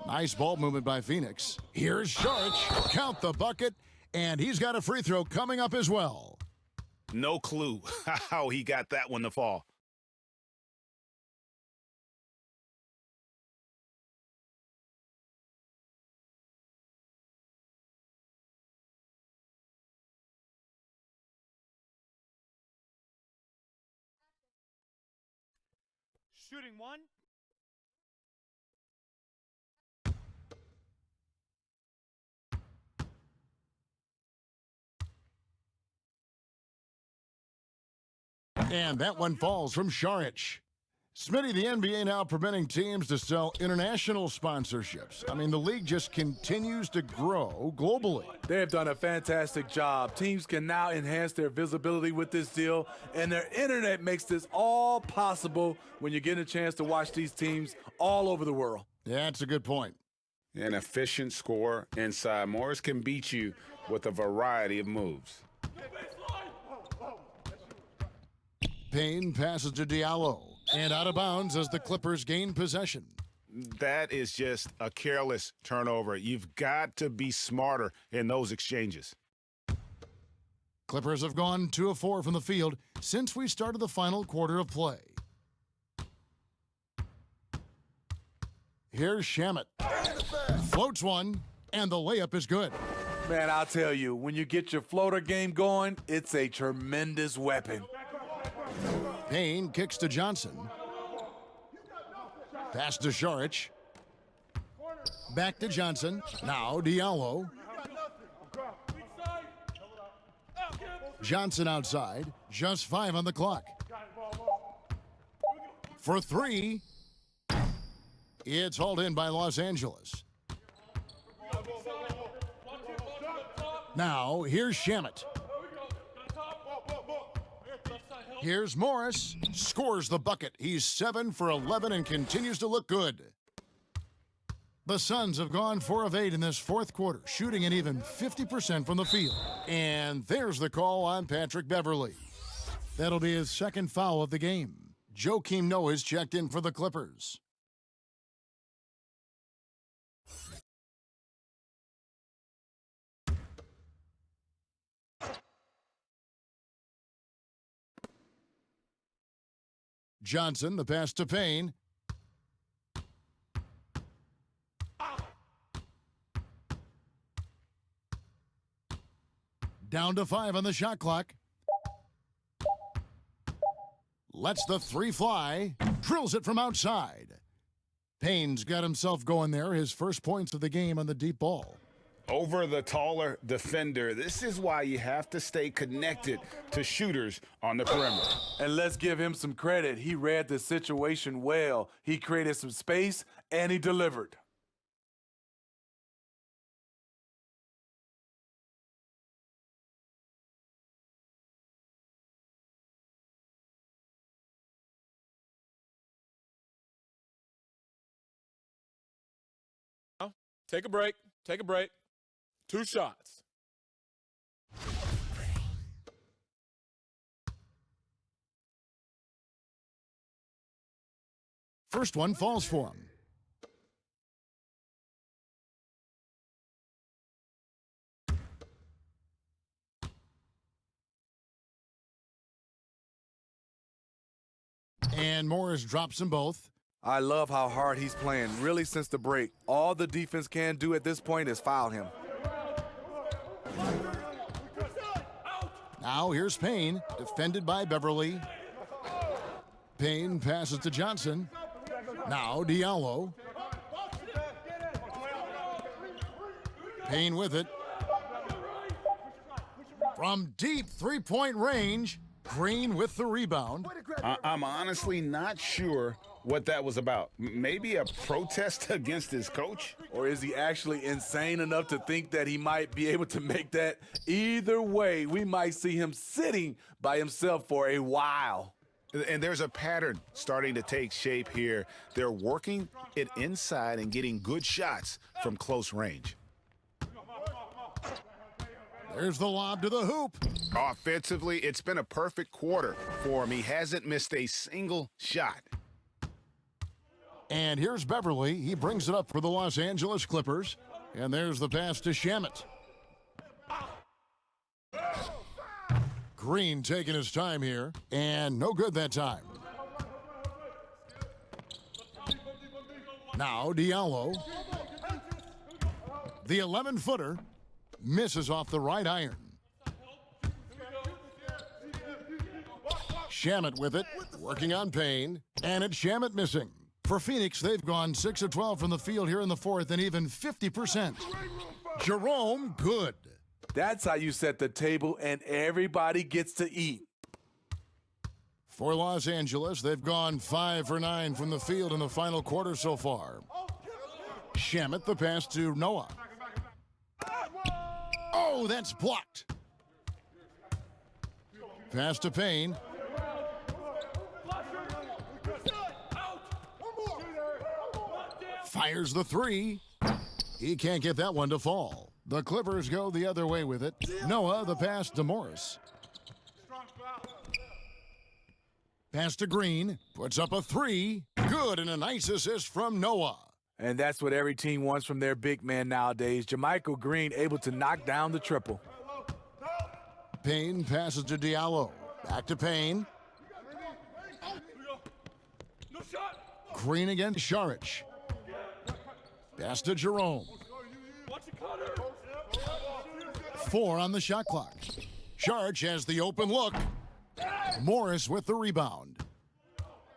A: Nice ball movement by Phoenix. Here's Saric. Count the bucket, and he's got a free throw coming up as well.
B: No clue how he got that one to fall.
E: Shooting 1.
A: And that one falls from Saric. Smitty, the NBA now preventing teams to sell international sponsorships. I mean, the league just continues to grow globally.
D: They have done a fantastic job. Teams can now enhance their visibility with this deal, and their internet makes this all possible when you get a chance to watch these teams all over the world.
A: Yeah, that's a good point.
B: An efficient scorer inside. Morris can beat you with a variety of moves.
A: Payne passes to Diallo. And out of bounds as the Clippers gain possession.
B: That is just a careless turnover. You've got to be smarter in those exchanges.
A: Clippers have gone 2 of 4 from the field since we started the final quarter of play. Here's Shamet. Floats one, and the layup is good.
D: Man, I'll tell you, when you get your floater game going, it's a tremendous weapon.
A: Payne kicks to Johnson. Pass to Saric. Back to Johnson. Now Diallo. Johnson outside. Just 5 on the clock. For 3. It's hauled in by Los Angeles. Now here's Shamet. Here's Morris, scores the bucket. He's 7 for 11 and continues to look good. The Suns have gone 4 of 8 in this fourth quarter, shooting an even 50% from the field. And there's the call on Patrick Beverley. That'll be his second foul of the game. Joakim Noah's checked in for the Clippers. Johnson, the pass to Payne. Down to 5 on the shot clock. Lets the 3 fly. Drills it from outside. Payne's got himself going there, his first points of the game on the deep ball.
B: Over the taller defender. This is why you have to stay connected to shooters on the perimeter.
D: And let's give him some credit. He read the situation well. He created some space, and he delivered.
H: Take a break. Take a break. 2 shots.
A: First one falls for him. And Morris drops them both.
D: I love how hard he's playing, really, since the break. All the defense can do at this point is foul him.
A: Now here's Payne, defended by Beverley. Payne passes to Johnson. Now Diallo. Payne with it. From deep three-point range, Green with the rebound.
B: I'm honestly not sure what that was about. Maybe a protest against his coach?
D: Or is he actually insane enough to think that he might be able to make that? Either way, we might see him sitting by himself for a while.
B: And there's a pattern starting to take shape here. They're working it inside and getting good shots from close range.
A: There's the lob to the hoop.
B: Offensively, it's been a perfect quarter for him. He hasn't missed a single shot.
A: And here's Beverley. He brings it up for the Los Angeles Clippers. And there's the pass to Shamet. Green taking his time here. And no good that time. Now Diallo. The 11-footer misses off the right iron. Shamet with it, working on Payne. And it's Shamet missing. For Phoenix, they've gone 6 of 12 from the field here in the fourth and even 50%. Jerome, good.
D: That's how you set the table and everybody gets to eat.
A: For Los Angeles, they've gone 5 for 9 from the field in the final quarter so far. Shamet, the pass to Noah. Oh, that's blocked. Pass to Payne. Fires the three. He can't get that one to fall. The Clippers go the other way with it. Noah, the pass to Morris. Pass to Green. Puts up a three. Good, and a nice assist from Noah.
D: And that's what every team wants from their big man nowadays. Jermichael Green able to knock down the triple.
A: Payne passes to Diallo. Back to Payne. Green against Saric. Pass to Jerome. 4 on the shot clock. Saric has the open look. Morris with the rebound.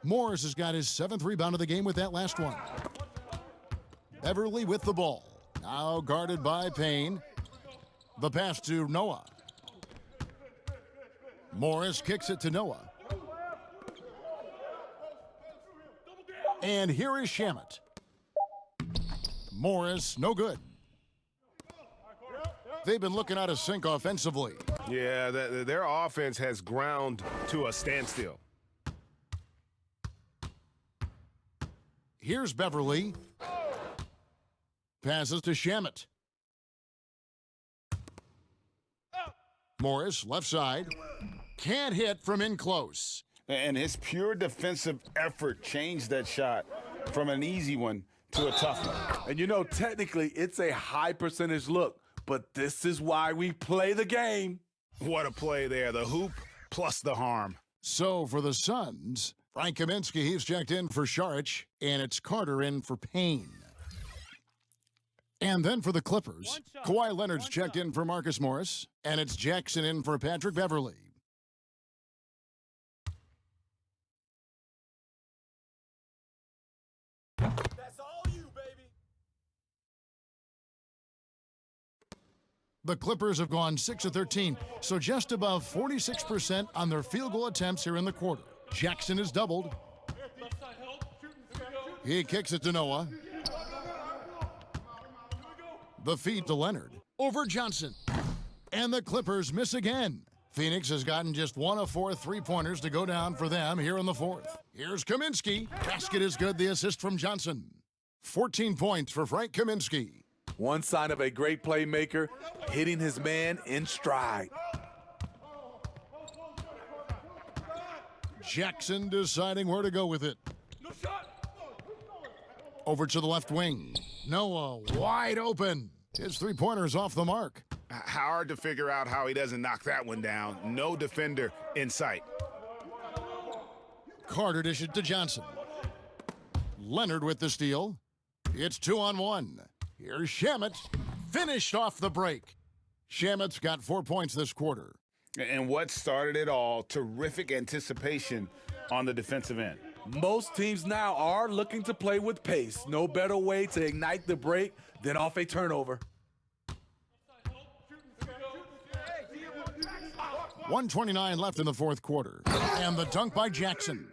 A: Morris has got his 7th rebound of the game with that last one. Beverley with the ball. Now guarded by Payne. The pass to Noah. Morris kicks it to Noah. And here is Shamet. Morris, no good. They've been looking out of sync offensively.
F: Yeah, their offense has ground to a standstill.
A: Here's Beverley. Passes to Shamet. Morris, left side. Can't hit from in close.
B: And his pure defensive effort changed that shot from an easy one to a tough one.
D: And you know, technically, it's a high percentage look, but this is why we play the game.
B: What a play there. The hoop plus the harm.
A: So for the Suns, Frank Kaminsky, he's checked in for Saric, and it's Carter in for Payne. And then for the Clippers, Kawhi Leonard's checked in for Marcus Morris, and it's Jackson in for Patrick Beverley. The Clippers have gone 6 of 13, so just above 46% on their field goal attempts here in the quarter. Jackson is doubled. He kicks it to Noah. The feed to Leonard. Over Johnson. And the Clippers miss again. Phoenix has gotten just 1 of 4 three-pointers to go down for them here in the fourth. Here's Kaminsky. Basket is good. The assist from Johnson. 14 points for Frank Kaminsky.
D: One sign of a great playmaker, hitting his man in stride.
A: Jackson deciding where to go with it. Over to the left wing. Noah wide open. His three-pointer's off the mark.
B: Hard to figure out how he doesn't knock that one down. No defender in sight.
A: Carter dishes to Johnson. Leonard with the steal. It's 2-on-1. Here's Shamet. Finished off the break. Shamet's got 4 points this quarter.
B: And what started it all, terrific anticipation on the defensive end.
D: Most teams now are looking to play with pace. No better way to ignite the break than off a turnover.
A: 1:29 left in the fourth quarter. And the dunk by Jackson.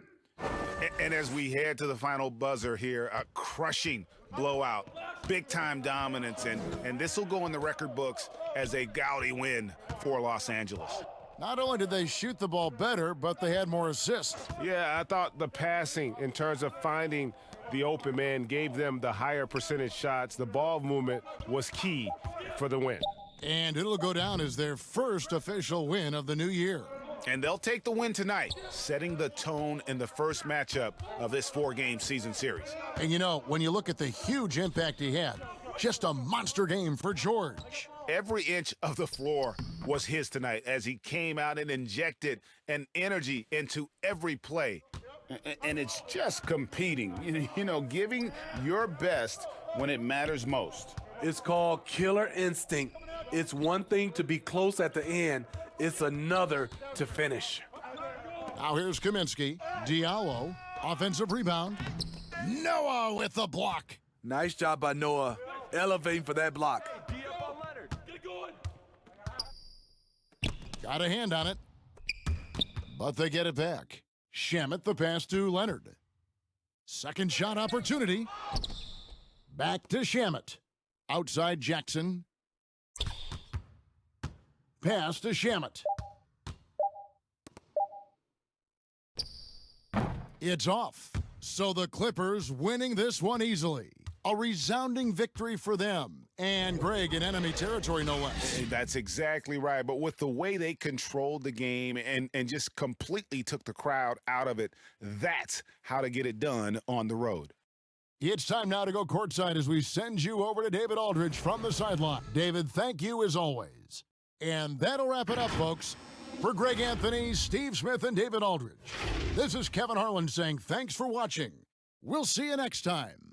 B: And as we head to the final buzzer here, a crushing blowout, big-time dominance, and this will go in the record books as a gaudy win for Los Angeles.
A: Not only did they shoot the ball better, but they had more assists.
F: Yeah, I thought the passing in terms of finding the open man gave them the higher percentage shots. The ball movement was key for the win.
A: And it'll go down as their first official win of the new year.
B: And they'll take the win tonight, setting the tone in the first matchup of this 4-game season series.
A: And you know, when you look at the huge impact he had, just a monster game for George.
B: Every inch of the floor was his tonight as he came out and injected an energy into every play. And it's just competing, you know, giving your best when it matters most.
D: It's called killer instinct. It's one thing to be close at the end. It's another to finish.
A: Now here's Kaminsky. Diallo, offensive rebound. Noah with the block.
D: Nice job by Noah, elevating for that block.
A: Got a hand on it, but they get it back. Shamet the pass to Leonard. Second shot opportunity. Back to Shamet. Outside Jackson. Pass to Shamet. It's off. So the Clippers winning this one easily. A resounding victory for them. And Greg in enemy territory, no less.
B: That's exactly right. But with the way they controlled the game and just completely took the crowd out of it, that's how to get it done on the road.
A: It's time now to go courtside as we send you over to David Aldridge from the sideline. David, thank you as always. And that'll wrap it up, folks. For Greg Anthony, Steve Smith, and David Aldridge, this is Kevin Harlan saying thanks for watching. We'll see you next time.